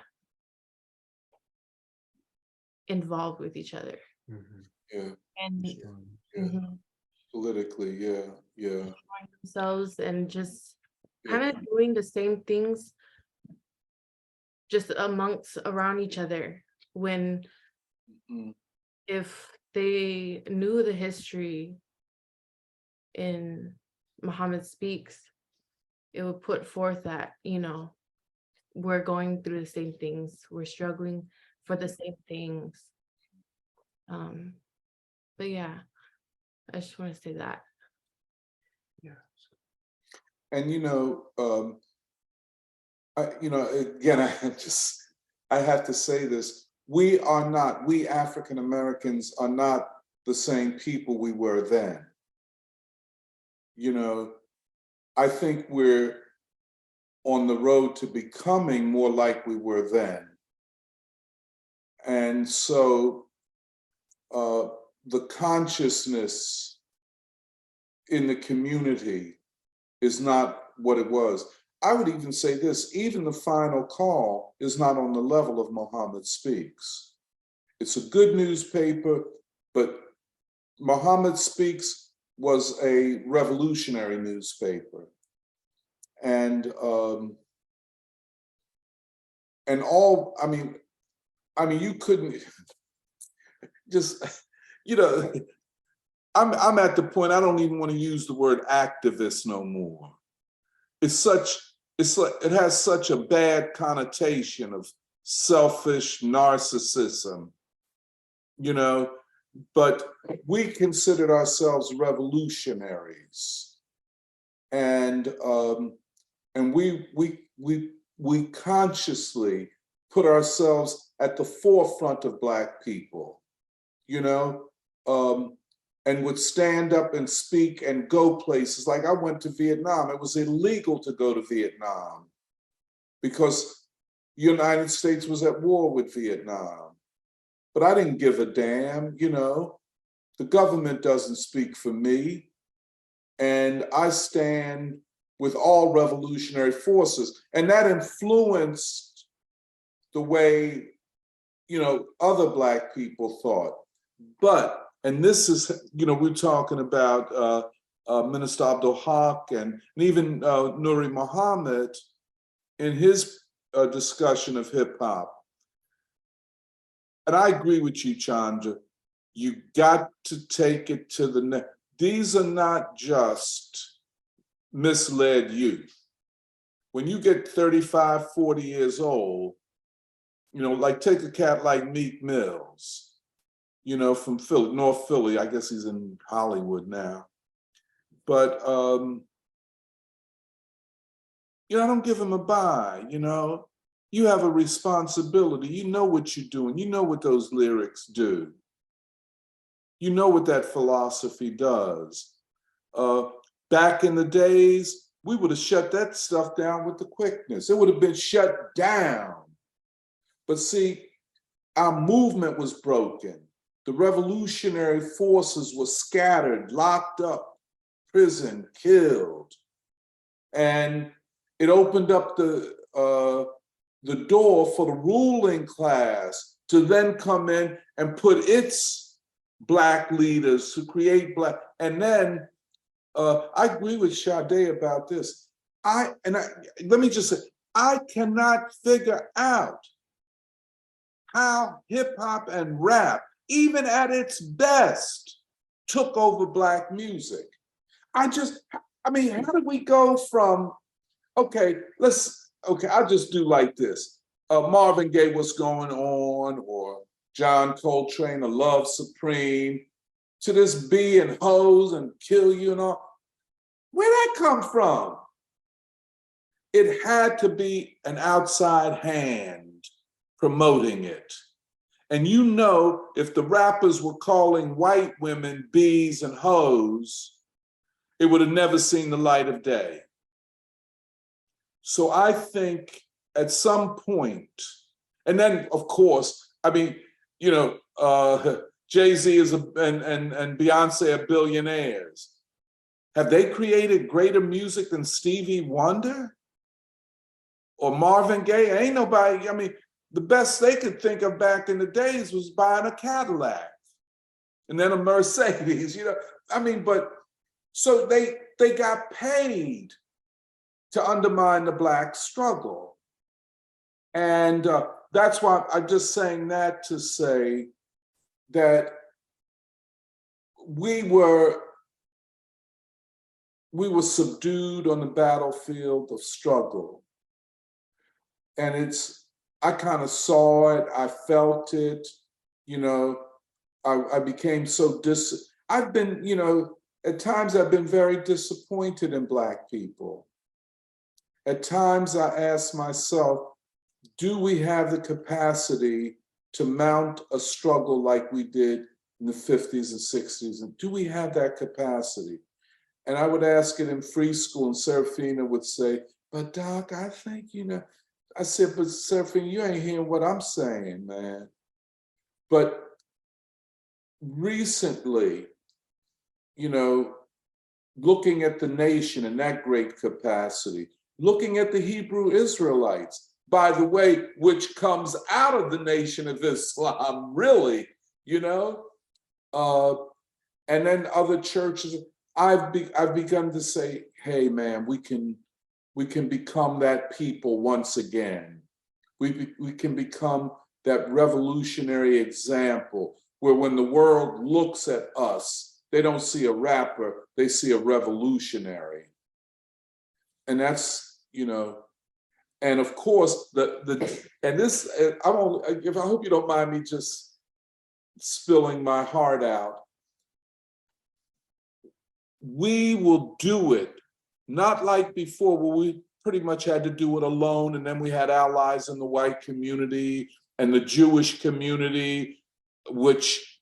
involved with each other.
Yeah.
And
Yeah. Politically, yeah.
themselves and just
Yeah.
kind of doing the same things just amongst around each other, when if they knew the history in Muhammad Speaks, it would put forth that, you know, we're going through the same things, we're struggling for the same things. But yeah, I just want to say that.
And you know, again, I have to say this. We African Americans are not the same people we were then. You know, I think we're on the road to becoming more like we were then. And so the consciousness in the community is not what it was. I would even say this, even the final call is not on the level of Muhammad Speaks. It's a good newspaper, but Muhammad Speaks was a revolutionary newspaper. And all, I mean, you couldn't just, you know, I'm at the point I don't even want to use the word activist no more. It has such a bad connotation of selfish narcissism, you know, but we considered ourselves revolutionaries. and we consciously put ourselves at the forefront of Black people, and would stand up and speak and go places. Like I went to Vietnam. It was illegal to go to Vietnam because the United States was at war with Vietnam. But I didn't give a damn, The government doesn't speak for me. And I stand with all revolutionary forces. And that influenced the way, other Black people thought. But, and this is, we're talking about Minister Abdul Haq and even Nuri Muhammad in his discussion of hip hop. And I agree with you, Chandra. You got to take it to the next. These are not just misled youth. When you get 35, 40 years old, like take a cat like Meek Mills, from Philly, North Philly. I guess he's in Hollywood now. But, I don't give him a bye, You have a responsibility. You know what you're doing. You know what those lyrics do. You know what that philosophy does. Back in the days, we would have shut that stuff down with the quickness. It would have been shut down. But see, our movement was broken. The revolutionary forces were scattered, locked up, prison, killed. And it opened up the door for the ruling class to then come in and put its Black leaders to create Black. And then I agree with Sade about this. Let me just say, I cannot figure out how hip hop and rap, even at its best, took over Black music. How did we go from, I'll just do like this. Marvin Gaye, What's Going On, or John Coltrane, A Love Supreme, to this B and Hoes and Kill You and all. Where'd that come from? It had to be an outside hand promoting it. And if the rappers were calling white women B's and hoes, it would have never seen the light of day. So I think at some point, and then of course, Jay-Z and Beyonce are billionaires. Have they created greater music than Stevie Wonder or Marvin Gaye? Ain't nobody, the best they could think of back in the days was buying a Cadillac and then a Mercedes, but so they got paid to undermine the Black struggle. And that's why I'm just saying that to say that we were subdued on the battlefield of struggle. And I kind of saw it, I felt it, I became so I've been, at times I've been very disappointed in Black people. At times I ask myself, do we have the capacity to mount a struggle like we did in the 50s and 60s? And do we have that capacity? And I would ask it in free school, and Serafina would say, but Doc, I think, I said, but Serafina, you ain't hearing what I'm saying, man. But recently, looking at the nation and that great capacity, looking at the Hebrew Israelites, by the way, which comes out of the Nation of Islam, really, and then other churches, I've begun to say, hey, man, we can become that people once again. We can become that revolutionary example where when the world looks at us, they don't see a rapper, they see a revolutionary. And that's, and of course, I hope you don't mind me just spilling my heart out. We will do it Not like before, where we pretty much had to do it alone, and then we had allies in the white community and the Jewish community, which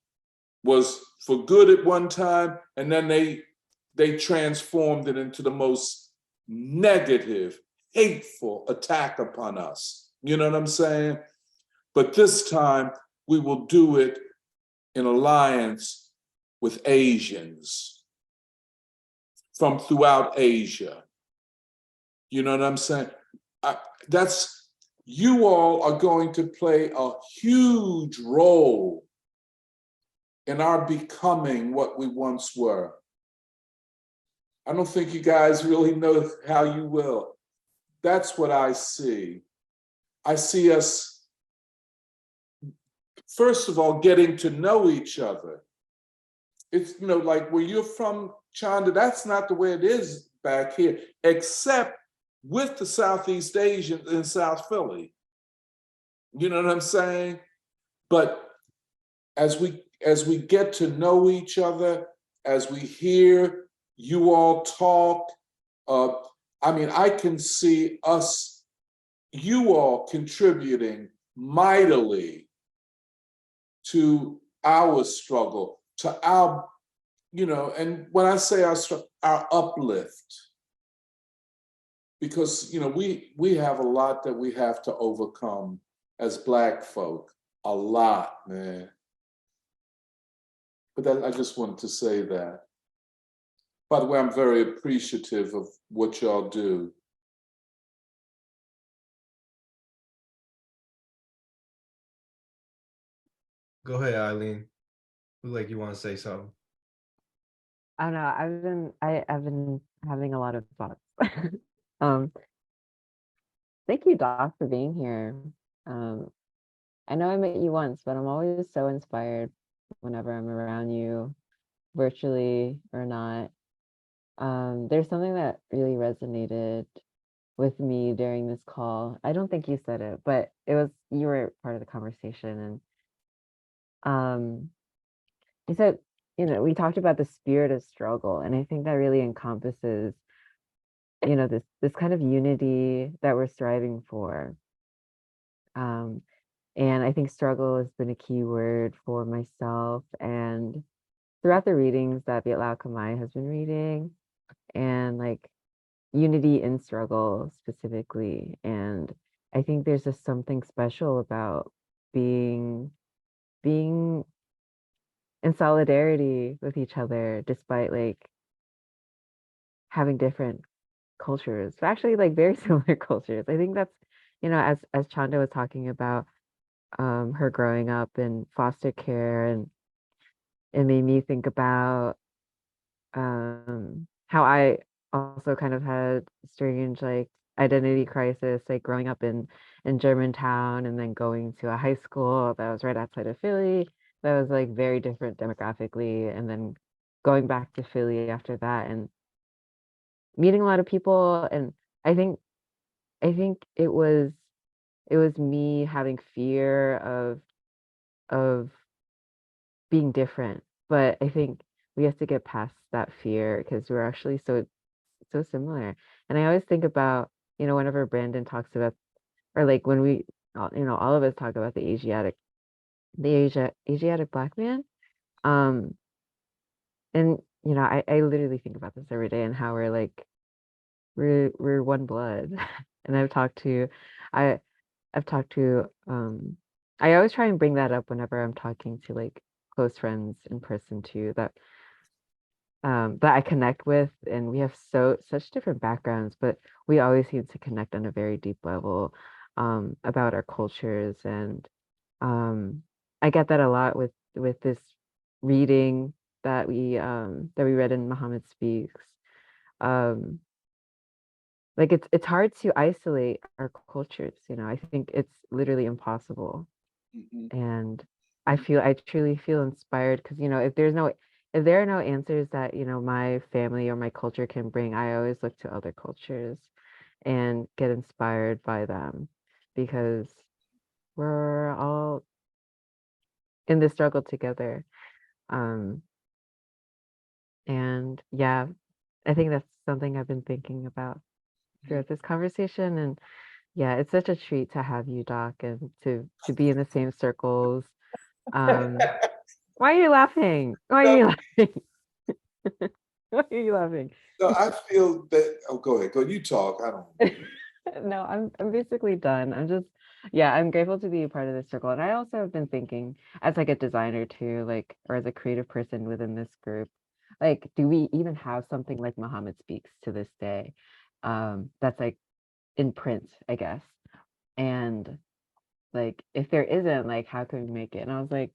was for good at one time, and then they transformed it into the most negative, hateful attack upon us. You know what I'm saying? But this time, we will do it in alliance with Asians from throughout Asia. You know what I'm saying? You all are going to play a huge role in our becoming what we once were. I don't think you guys really know how you will. That's what I see. I see us, first of all, getting to know each other. It's, like where you're from, Chanda, that's not the way it is back here, except with the Southeast Asians in South Philly. You know what I'm saying? But as we get to know each other, as we hear you all talk, I can see you all contributing mightily to our struggle, to our, and when I say our uplift, because, we have a lot that we have to overcome as Black folk, a lot, man. But I just wanted to say that. By the way, I'm very appreciative of what y'all do.
Go ahead, Eileen. Look like you want to say something.
I don't know. I've been having a lot of thoughts. um, Thank you, Doc, for being here. I know I met you once, but I'm always so inspired whenever I'm around you, virtually or not. There's something that really resonated with me during this call. I don't think you said it, but you were part of the conversation, and you said, we talked about the spirit of struggle, and I think that really encompasses, this kind of unity that we're striving for. And I think struggle has been a key word for myself and throughout the readings that Viet Kamai has been reading, and like unity in struggle specifically. And I think there's just something special about being in solidarity with each other, despite like having different cultures, but actually like very similar cultures. I think that's, as Chanda was talking about, her growing up in foster care, and it made me think about how I also kind of had strange like identity crisis, like growing up in Germantown and then going to a high school that was right outside of Philly that was like very different demographically, and then going back to Philly after that and meeting a lot of people. And I think it was me having fear of being different, but I think we have to get past that fear because we're actually so similar. And I always think about, whenever Brandon talks about, or like when we all of us talk about the Asiatic Black man, um and I literally think about this every day and how we're like we're one blood. And I I've talked to I always try and bring that up whenever I'm talking to like close friends in person too, that I connect with, and we have such different backgrounds, but we always seem to connect on a very deep level about our cultures. And I get that a lot with this reading that we read in Muhammad Speaks. Um, like it's hard to isolate our cultures. I think it's literally impossible.
Mhm.
And I truly feel inspired because, if there are no answers that, my family or my culture can bring, I always look to other cultures and get inspired by them, because we're all in this struggle together. And yeah, I think that's something I've been thinking about throughout this conversation. And yeah, it's such a treat to have you, Doc, and to be in the same circles. Um, why are you laughing? Why are
No,
you laughing? Why are you laughing?
no, I feel that. Oh, go ahead. Go. You talk. I don't.
No, I'm basically done. I'm just, yeah, I'm grateful to be a part of this circle. And I also have been thinking as like a designer too, like, or as a creative person within this group, like, do we even have something like Muhammad Speaks to this day? That's like in print, I guess. And like, if there isn't, like, how can we make it? And I was like,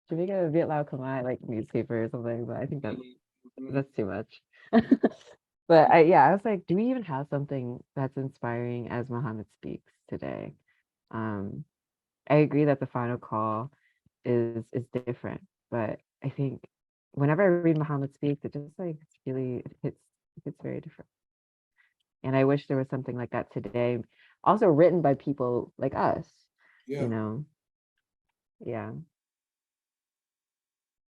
should we get a Viet Lao Khmer like newspaper or something? But I think
Mhm.
that's too much. But yeah, I was like, do we even have something that's inspiring as Muhammad Speaks today? Um, I agree that the final call is different, but I think whenever I read Muhammad Speaks, it just like it's really it hits very different. And I wish there was something like that today, also written by people like us,
Yeah.
you know. Yeah.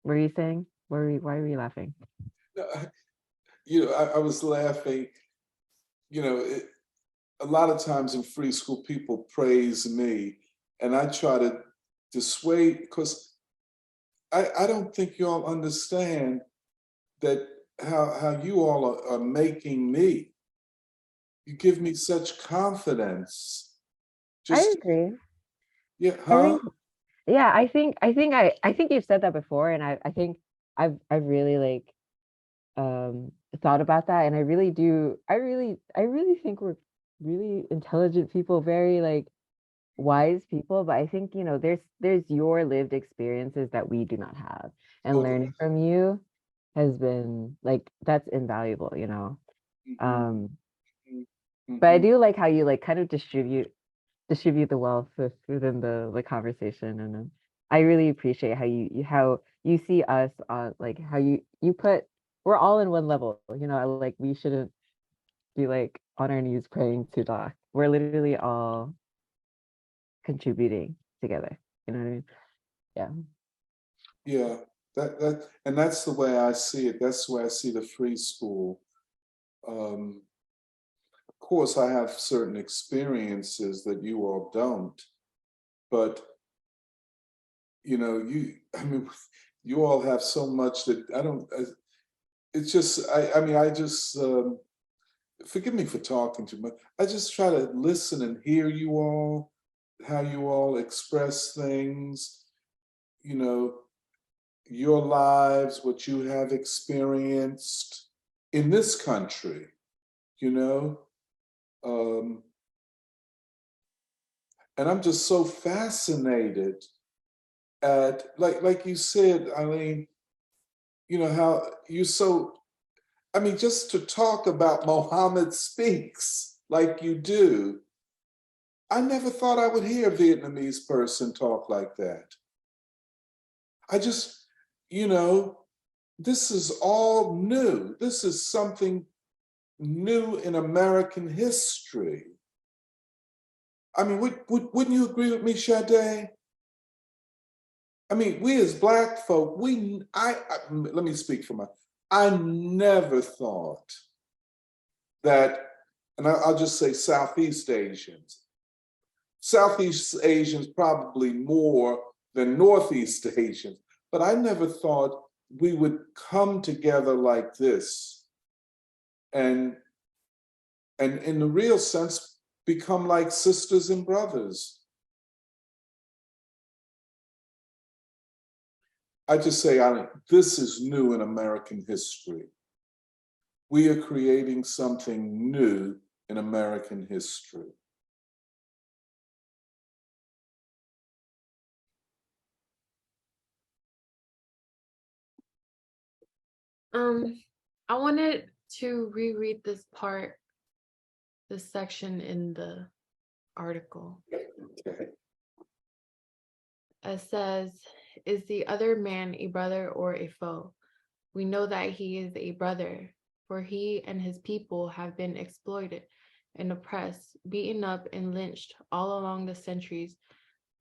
What were you saying? Why were you laughing?
No, I was laughing. You know, a lot of times in free school, people praise me, and I try to dissuade because I don't think you all understand that how you all are making me. You give me such confidence.
I
Just
agree.
yeah,
I
huh?
think yeah, I think you've said that before, and I think I've really like thought about that, and I really do. I really think we're really intelligent people, very like wise people. But I think there's your lived experiences that we do not have, and
Totally.
learning from you has been like that's invaluable.
Mhm,
Um,
mhm,
but I
mhm.
do like how you like kind of distribute the wealth within the conversation, and I really appreciate how how you see us on like how you put we're all in one level, like we shouldn't be like on our knees praying to Doc. We're literally all contributing together. You know what I mean? Yeah.
Yeah, and that's the way I see it. That's the way I see the free school. Um, of course, I have certain experiences that you all don't, but I mean, you all have so much that I don't. It's just, I mean, I just forgive me for talking too much. I just try to listen and hear you all, how you all express things. You know, your lives, what you have experienced in this country, you know? Um, and I'm just so fascinated at, like you said, Eileen, how you're so, I mean, just to talk about Mohammed Speaks like you do, I never thought I would hear a Vietnamese person talk like that. I just, you know, this is all new. This is something new in American history. I mean, wouldn't you agree with me, Sade? I mean, we as Black folk, let me speak for I never thought that, and I'll just say Southeast Asians. Southeast Asians probably more than Northeast Asians, but I never thought we would come together like this and in the real sense become like sisters and brothers. I just say, this is new in American history. We are creating something new in American history.
I wanted to reread this section in the article.
Okay.
It says, "Is the other man a brother or a foe? We know that he is a brother, for he and his people have been exploited and oppressed, beaten up and lynched all along the centuries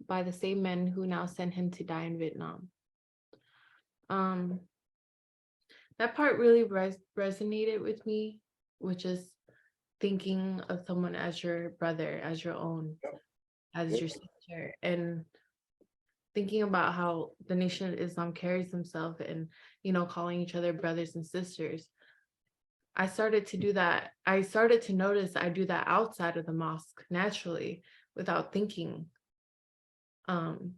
by the same men who now sent him to die in Vietnam." Um, that part really resonated with me, which is thinking of someone as your brother, as your own, as
Yep.
your sister, and thinking about how the Nation of Islam carries themselves and, calling each other brothers and sisters. I started to do that. I started to notice I do that outside of the mosque naturally without thinking. And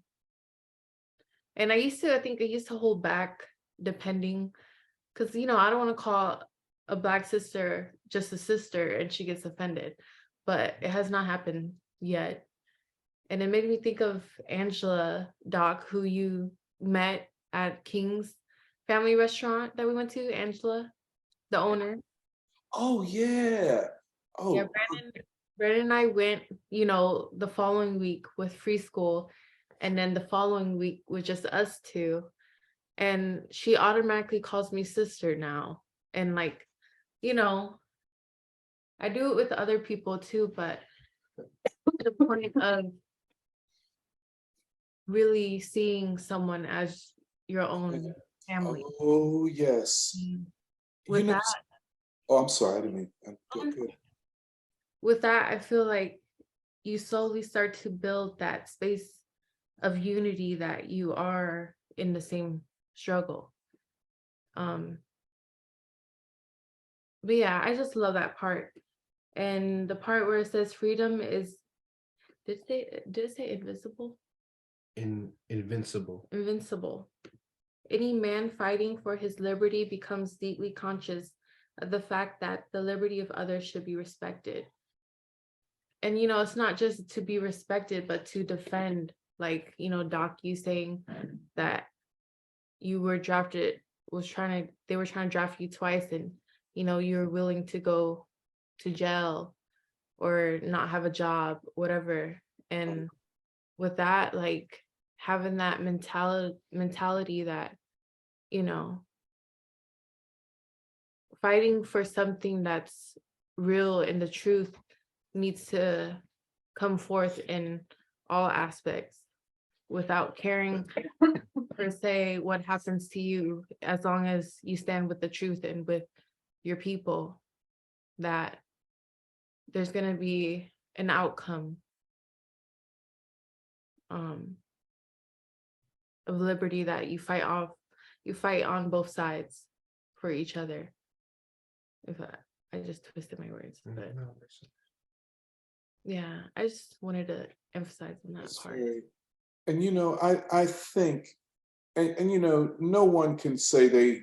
I think I used to hold back depending, because, I don't want to call a Black sister just a sister and she gets offended, but it has not happened yet. And it made me think of Angela, Doc, who you met at King's family restaurant that we went to, Angela, the owner.
Oh yeah.
Yeah,
Oh,
Brandon and I went, the following week with free school, and then the following week with just us two. And she automatically calls me sister now. And like, I do it with other people too, but the point of really seeing someone as your own family.
oh yes.
With
You know,
that,
oh, I'm sorry, I didn't mean. Good.
with that, I feel like you slowly start to build that space of unity that you are in the same struggle. But yeah, I just love that part. And the part where it says freedom is, did it say invisible?
Invincible.
Invincible. Any man fighting for his liberty becomes deeply conscious of the fact that the liberty of others should be respected. And it's not just to be respected, but to defend, like, Doc, you saying that you were drafted, they were trying to draft you twice, and you're willing to go to jail or not have a job, whatever. And with that, like, having that mentality that, fighting for something that's real and the truth needs to come forth in all aspects without caring per se what happens to you, as long as you stand with the truth and with your people, that there's going to be an outcome of liberty that you fight on both sides for each other. If I just twisted my words, but yeah, I just wanted to emphasize on that
That's
part.
and I think, and no one can say they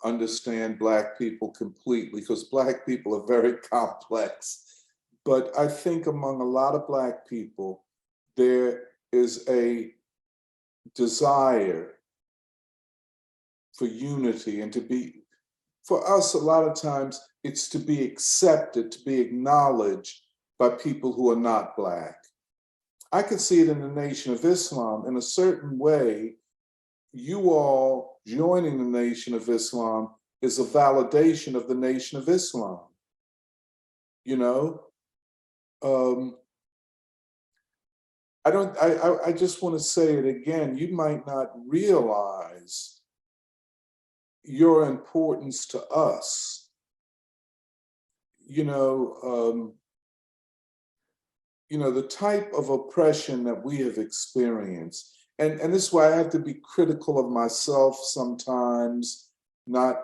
understand Black people completely, because Black people are very complex. But I think among a lot of Black people, there is a desire for unity and for us, a lot of times it's to be accepted, to be acknowledged by people who are not Black. I can see it in the Nation of Islam. In a certain way, you all joining the Nation of Islam is a validation of the Nation of Islam. I just want to say it again. You might not realize your importance to us. The type of oppression that we have experienced, and this is why I have to be critical of myself sometimes, not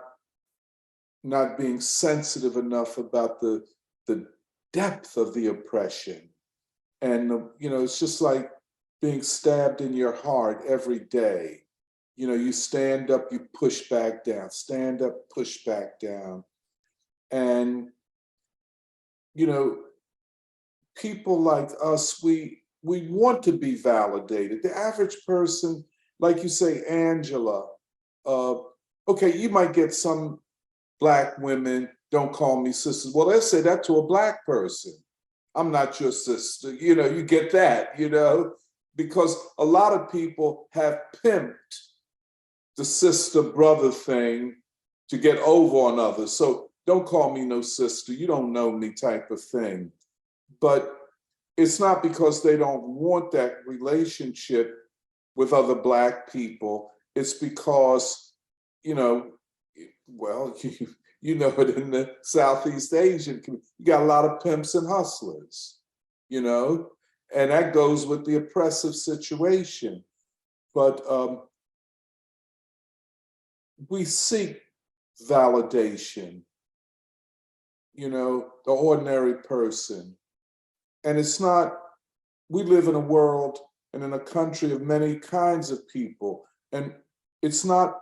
being sensitive enough about the depth of the oppression. And it's just like being stabbed in your heart every day. You stand up, you push back down, stand up, push back down. And people like us, we want to be validated. The average person, like you say, Angela, okay, you might get some Black women, don't call me sisters. Well, let's say that to a Black person. I'm not your sister. You get that, because a lot of people have pimped the sister brother thing to get over on others. So don't call me no sister, you don't know me type of thing. But it's not because they don't want that relationship with other Black people. It's because, Well, you know it in the Southeast Asian community. You got a lot of pimps and hustlers, you know, and that goes with the oppressive situation. But we seek validation, you know, the ordinary person. And it's not, we live in a world and in a country of many kinds of people. And it's not,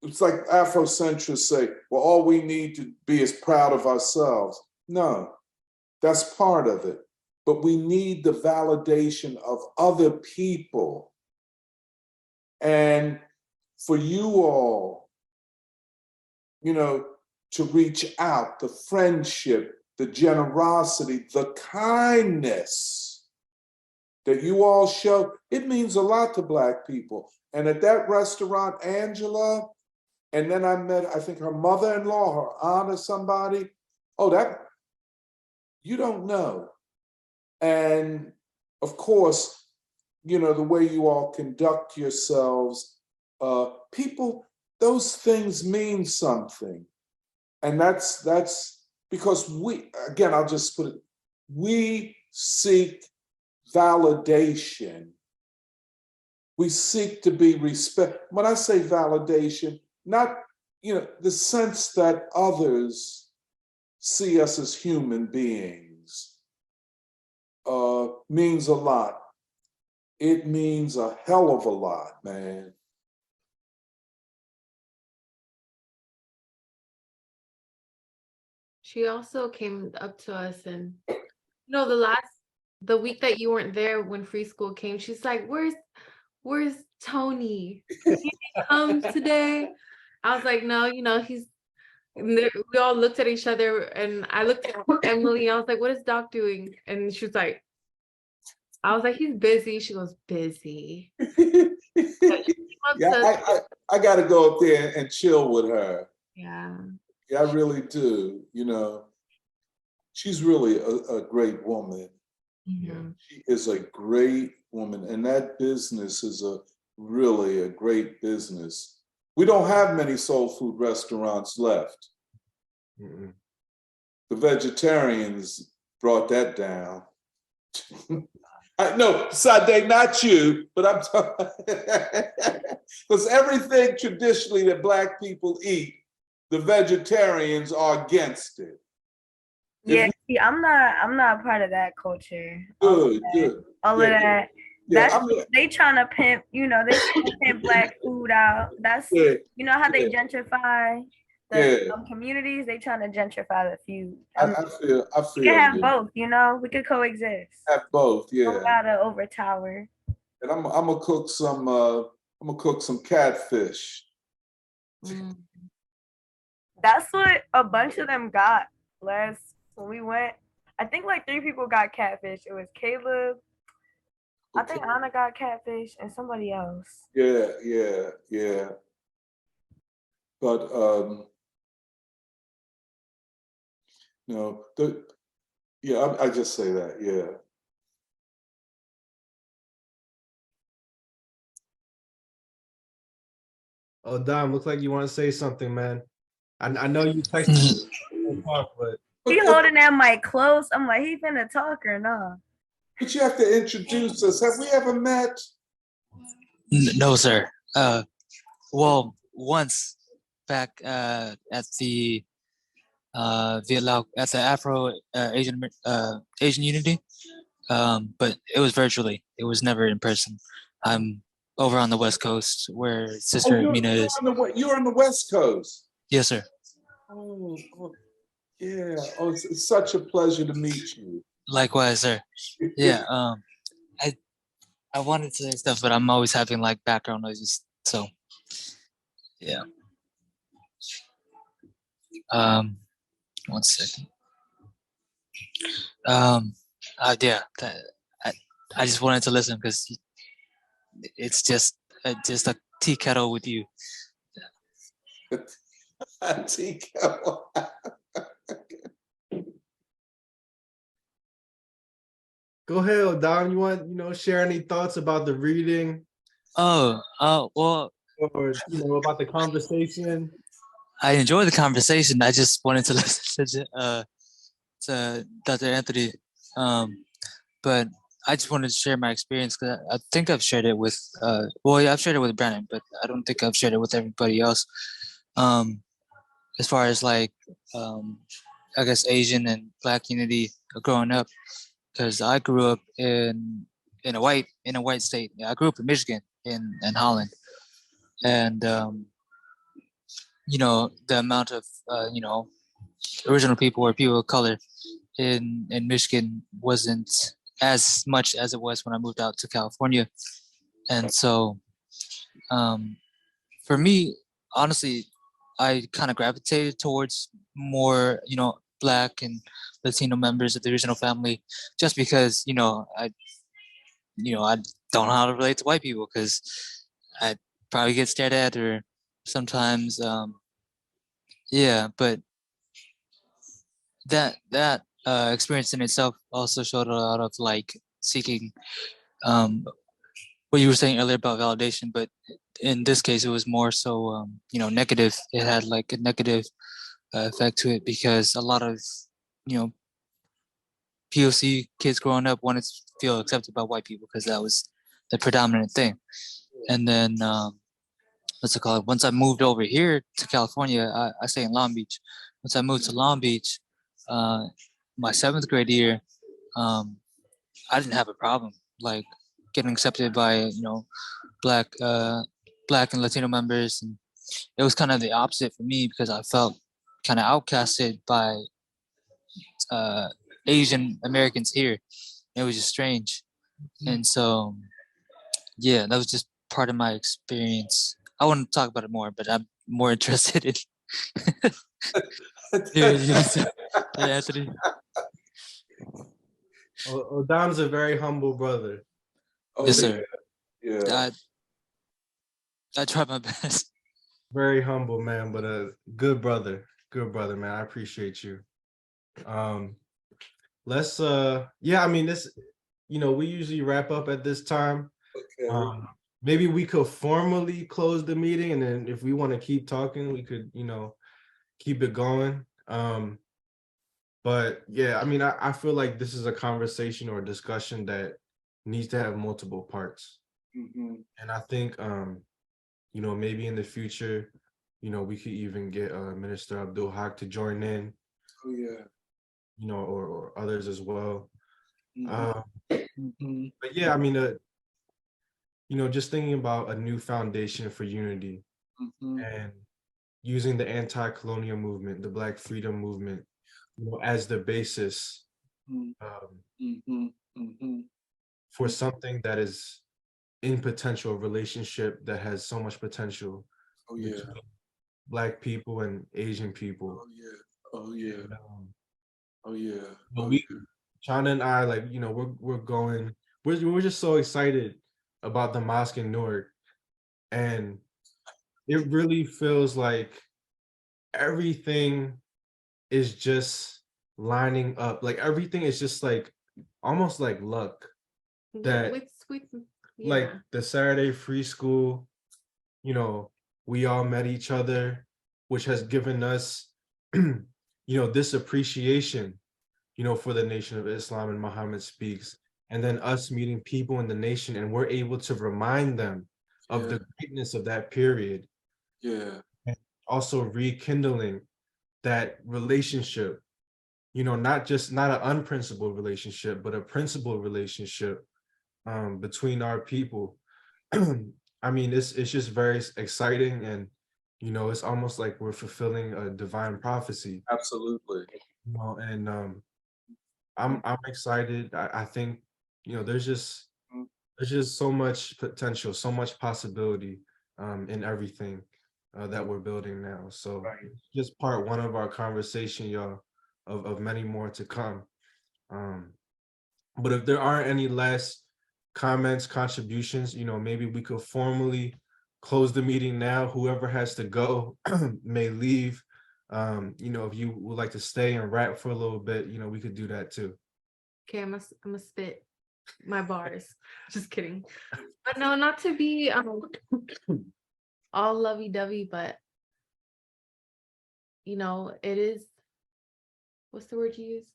it's like Afrocentrists say, well, all we need to be is proud of ourselves. No, that's part of it. But we need the validation of other people. And for you all, you know, to reach out, the friendship, the generosity, the kindness that you all show, it means a lot to Black people. And at that restaurant, Angela, and then I met, I think her mother-in-law, her aunt or somebody. Oh, that, you don't know. And of course, you know, the way you all conduct yourselves, people, those things mean something. And that's because we, again, I'll just put it, we seek validation. We seek to be respected. When I say validation, not, you know, the sense that others see us as human beings means a lot. It means a hell of a lot, man.
She also came up to us and, you know, the week that you weren't there when free school came, she's like, where's Tony? He didn't come today. I was like, no, you know, we all looked at each other and I looked at Emily. I was like, what is Doc doing? And she was like, I was like, he's busy. She goes, busy.
Yeah, I got to go up there and chill with her.
Yeah.
Yeah, I really do. You know, she's really a great woman.
Mm-hmm.
She is a great woman, and that business is really a great business. We don't have many soul food restaurants left.
Mm-mm.
The vegetarians brought that down. No, Sade, not you, but I'm talking, because everything traditionally that Black people eat, the vegetarians are against it.
Yeah, see, I'm not a part of that culture.
Good.
All
Yeah,
of that.
yeah,
That's they trying to pimp, you know, they trying to pimp Black food out. That's
yeah,
you know how they
yeah,
gentrify the
yeah.
communities. They trying to gentrify the few.
I
We can
feel
have
you.
both, you know. We could coexist.
Have both,
Don't
yeah.
gotta overtower.
And I'm gonna cook some catfish.
Mm.
That's what a bunch of them got last when we went. I think like 3 people got catfish. It was Caleb. I think Anna got catfish and somebody else.
Yeah. But no, I just say that, yeah.
Oh, Dom, looks like you want to say something, man. I know you texted me, but
He holding that mic close. I'm like, he finna talk or not?
But you have to introduce us. Have we ever met?
No, sir. Well, once back at the Vietnam at the Afro Asian Unity, but it was virtually. It was never in person. I'm over on the West Coast where Sister Mina is.
You're on the West Coast.
Yes, sir.
Oh, yeah. Oh, it's such a pleasure to meet you.
Likewise, sir. Yeah. I wanted to say stuff, but I'm always having like background noises. So, yeah. 1 second. Yeah. I just wanted to listen because it's just a tea kettle with you.
Tea kettle.
go ahead, Dom. You want share any thoughts about the reading?
Well,
or about the conversation?
I enjoyed the conversation. I just wanted to listen to Dr. Anthony, but I just wanted to share my experience because I think I've shared it with yeah, I've shared it with Brandon, but I don't think I've shared it with everybody else. As far as like I guess Asian and Black unity growing up, because I grew up in a white state. Yeah, I grew up in Michigan in Holland, and the amount of original people or people of color in Michigan wasn't as much as it was when I moved out to California. And so for me, honestly, I kind of gravitated towards more, Black and Latino members of the original family, just because, I don't know how to relate to white people because I probably get stared at or sometimes, yeah, but that experience in itself also showed a lot of like seeking what you were saying earlier about validation, but in this case it was more so negative. It had like a negative effect to it because a lot of you know POC kids growing up wanted to feel accepted by white people because that was the predominant thing. And then what's it called? Once I moved over here to California, I stay in Long Beach. Once I moved to Long Beach, my 7th grade year, I didn't have a problem like getting accepted by black black and Latino members, and it was kind of the opposite for me because I felt kind of outcasted by uh, Asian Americans here. It was just strange, and so yeah, that was just part of my experience. I want to talk about it more, but I'm more interested in yeah, Anthony.
Odam's a very humble brother.
Oh,
Yes, sir.
yeah.
I tried my best.
Very humble man, but a good brother. Good brother, man. I appreciate you. Let's yeah, I mean this, we usually wrap up at this time.
Okay.
Maybe we could formally close the meeting, and then if we want to keep talking, we could, keep it going. But yeah, I mean, I feel like this is a conversation or a discussion that needs to have multiple parts.
Mm-hmm.
And I think maybe in the future, we could even get Minister Abdul Haq to join in,
Oh, yeah.
or others as well.
Mm-hmm.
But yeah, I mean, just thinking about a new foundation for unity
Mm-hmm.
and using the anti-colonial movement, the Black freedom movement, as the basis
Mm-hmm. Mm-hmm.
for something that is in potential relationship that has so much potential
Oh, yeah.
between Black people and Asian people.
Oh, yeah. Oh, yeah.
And,
Oh, yeah.
but
Oh,
China and I, like, we're just so excited about the mosque in Newark, and it really feels like everything is just lining up. Like everything is just like almost like luck. That like
yeah.
the Saturday free school, we all met each other, which has given us, this appreciation, for the Nation of Islam and Muhammad Speaks. And then us meeting people in the nation, and we're able to remind them of the greatness of that period.
yeah.
And also rekindling that relationship, not an unprincipled relationship, but a principled relationship between our people. I mean, it's just very exciting, and it's almost like we're fulfilling a divine prophecy.
Absolutely.
And I'm excited. I think there's just so much potential, so much possibility in everything that we're building now. So just part one of our conversation, y'all, of many more to come. But if there aren't any last comments, contributions, maybe we could formally close the meeting now. Whoever has to go may leave. If you would like to stay and rap for a little bit, we could do that too.
Okay, I'm gonna spit my bars. Just kidding. But no, not to be all lovey-dovey, but you know, it is, what's the word you use?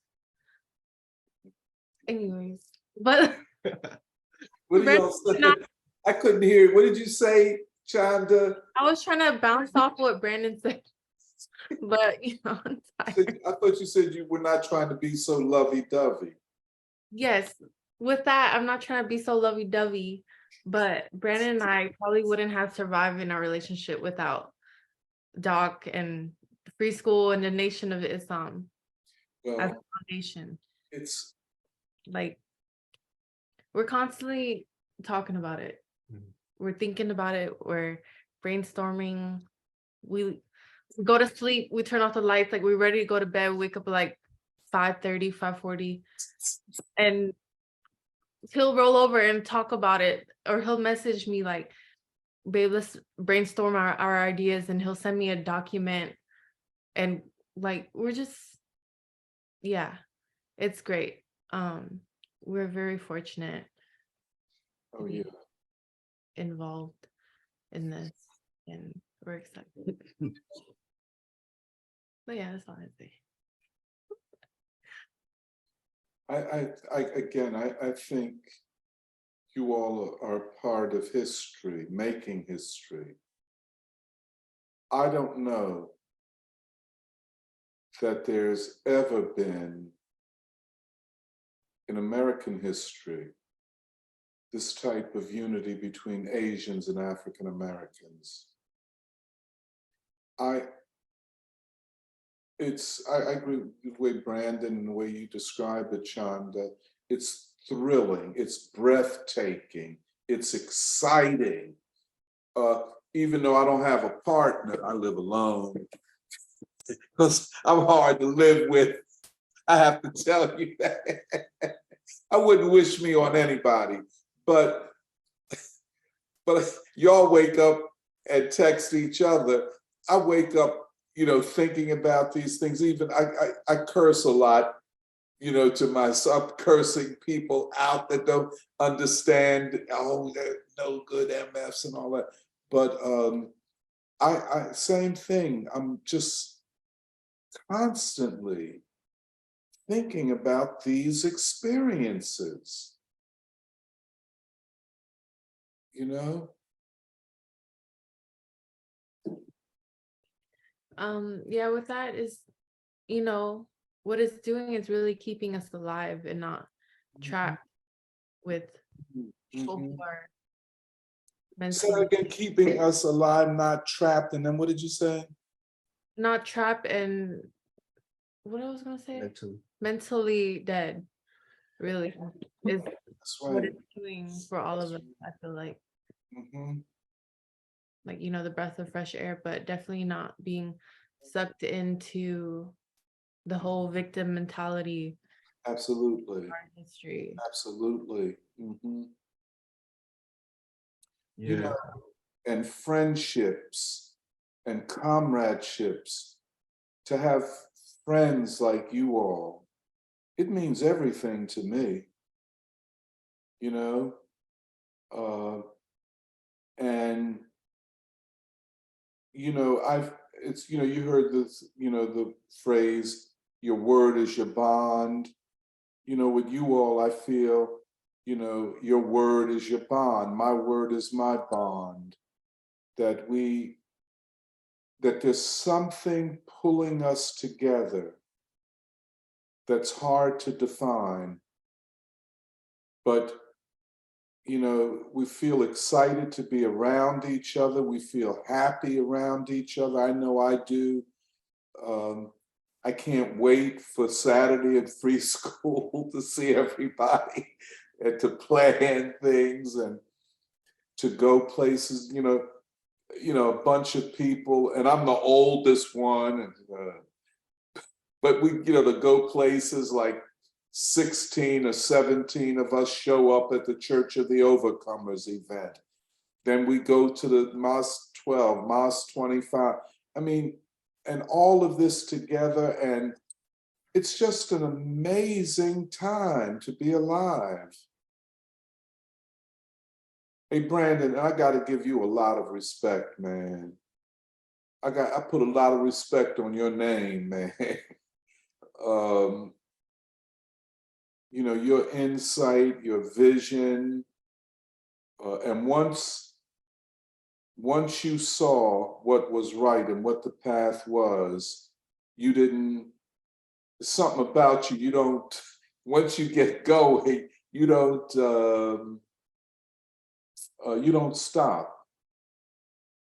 Anyways, but
What do y'all say? I couldn't hear. What did you say, Chanda?
I was trying to bounce off what Brandon said, but you know, I'm tired.
I thought you said you were not trying to be so lovey-dovey.
Yes, with that, I'm not trying to be so lovey-dovey, but Brandon and I probably wouldn't have survived in our relationship without Doc and free school and the Nation of Islam as a
Well,
foundation.
it's
Like, we're constantly talking about it. We're thinking about it. We're brainstorming. We go to sleep. We turn off the lights. Like, we're ready to go to bed. We wake up at like 5:30, 5:40. And he'll roll over and talk about it. Or he'll message me like, babe, let's brainstorm our ideas. And he'll send me a document. And like, we're just, yeah, it's great. We're very fortunate
oh yeah.
involved in this, and we're excited. But yeah, that's all I'd say.
I think you all are part of history, making history. I don't know that there's ever been in American history this type of unity between Asians and African Americans. I agree with the way Brandon and the way you describe it, Chanda. It's thrilling, it's breathtaking, it's exciting. Even though I don't have a partner, I live alone because I'm hard to live with. I have to tell you that. I wouldn't wish me on anybody, but y'all wake up and text each other. I wake up, you know, thinking about these things. Even I curse a lot, you know, to myself, cursing people out that don't understand. Oh, they're no good MFs and all that. But I same thing. I'm just constantly thinking about these experiences. You know?
Yeah, with that is, you know, what it's doing is really keeping us alive and not trapped with people who are
Say
mentally
again, keeping us alive, not trapped. And then what did you say?
not trapped and what I was gonna say? Mentally dead, really, is
That's
what
right.
it's doing for all of us, I feel like. Like, you know, the breath of fresh air, but definitely not being sucked into the whole victim mentality
Absolutely.
of our history.
Absolutely. You
Yeah.
know, and friendships and comradeships, to have friends like you all, it means everything to me, you know? And, you know, it's, you know, you heard this, you know, the phrase, your word is your bond. You know, with you all, I feel, you know, your word is your bond. My word is my bond. That there's something pulling us together that's hard to define. But, you know, we feel excited to be around each other. We feel happy around each other. I know I do. I can't wait for Saturday at free school to see everybody and to plan things and to go places, you know, a bunch of people, and I'm the oldest one, and, but we, you know, to go places like 16 or 17 of us show up at the Church of the Overcomers event. Then we go to the Mosque 12, Mosque 25. I mean, and all of this together, and it's just an amazing time to be alive. Hey, Brandon, I got to give you a lot of respect, man. I put a lot of respect on your name, man. You know, your insight, your vision, and once you saw what was right and what the path was, you didn't. Something about you. You don't. Once you get going, you don't. You don't stop.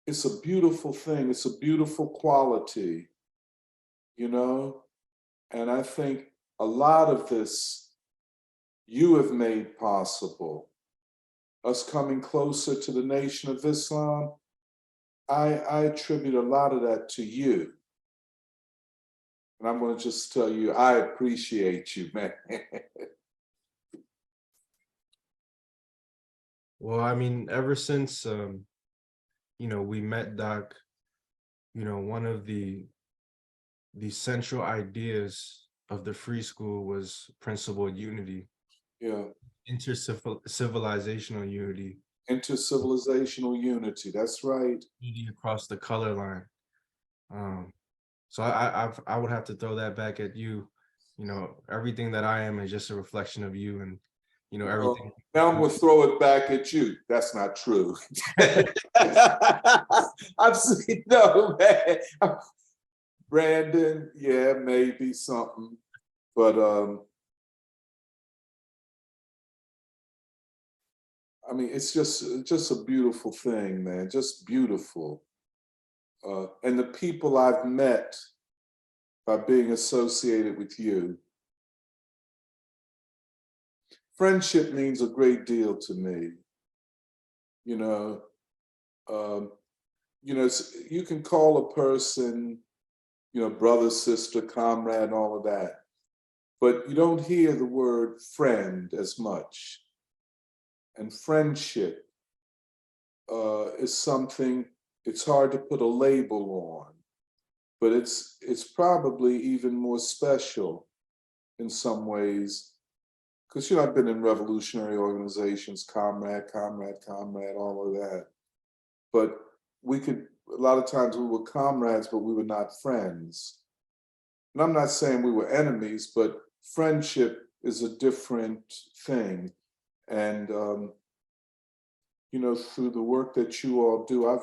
It's a beautiful thing. It's a beautiful quality, you know? And I think a lot of this you have made possible. Us coming closer to the Nation of Islam, I attribute a lot of that to you. And I'm going to just tell you, I appreciate you, man.
Well, I mean, ever since you know, we met, Doc, you know, one of the central ideas of the free school was principle unity,
Yeah.
inter-civilizational unity,
Intercivilizational unity. That's right.
unity across the color line. So I would have to throw that back at you. You know, everything that I am is just a reflection of you, and you know, everything.
Now I'm going to throw it back at you. That's not true. I've seen, no, man. Brandon, yeah, maybe something. But I mean, it's just a beautiful thing, man. Just beautiful. And the people I've met by being associated with you. Friendship means a great deal to me. You know, you can call a person, you know, brother, sister, comrade, and all of that, but you don't hear the word friend as much. And friendship is something, it's hard to put a label on, but it's probably even more special in some ways. Because, you know, I've been in revolutionary organizations, comrade, all of that. But a lot of times we were comrades, but we were not friends. And I'm not saying we were enemies, but friendship is a different thing. And, you know, through the work that you all do,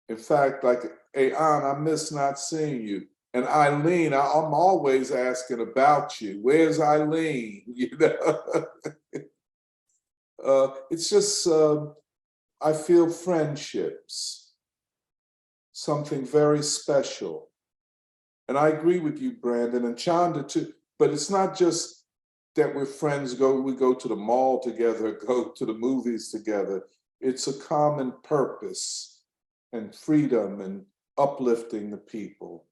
in fact, like, hey, Ann, I miss not seeing you. And Eileen, I'm always asking about you. Where's Eileen? You know, it's just, I feel friendships, something very special. And I agree with you, Brandon, and Chanda too. But it's not just that we're friends, we go to the mall together, go to the movies together. It's a common purpose and freedom and uplifting the people.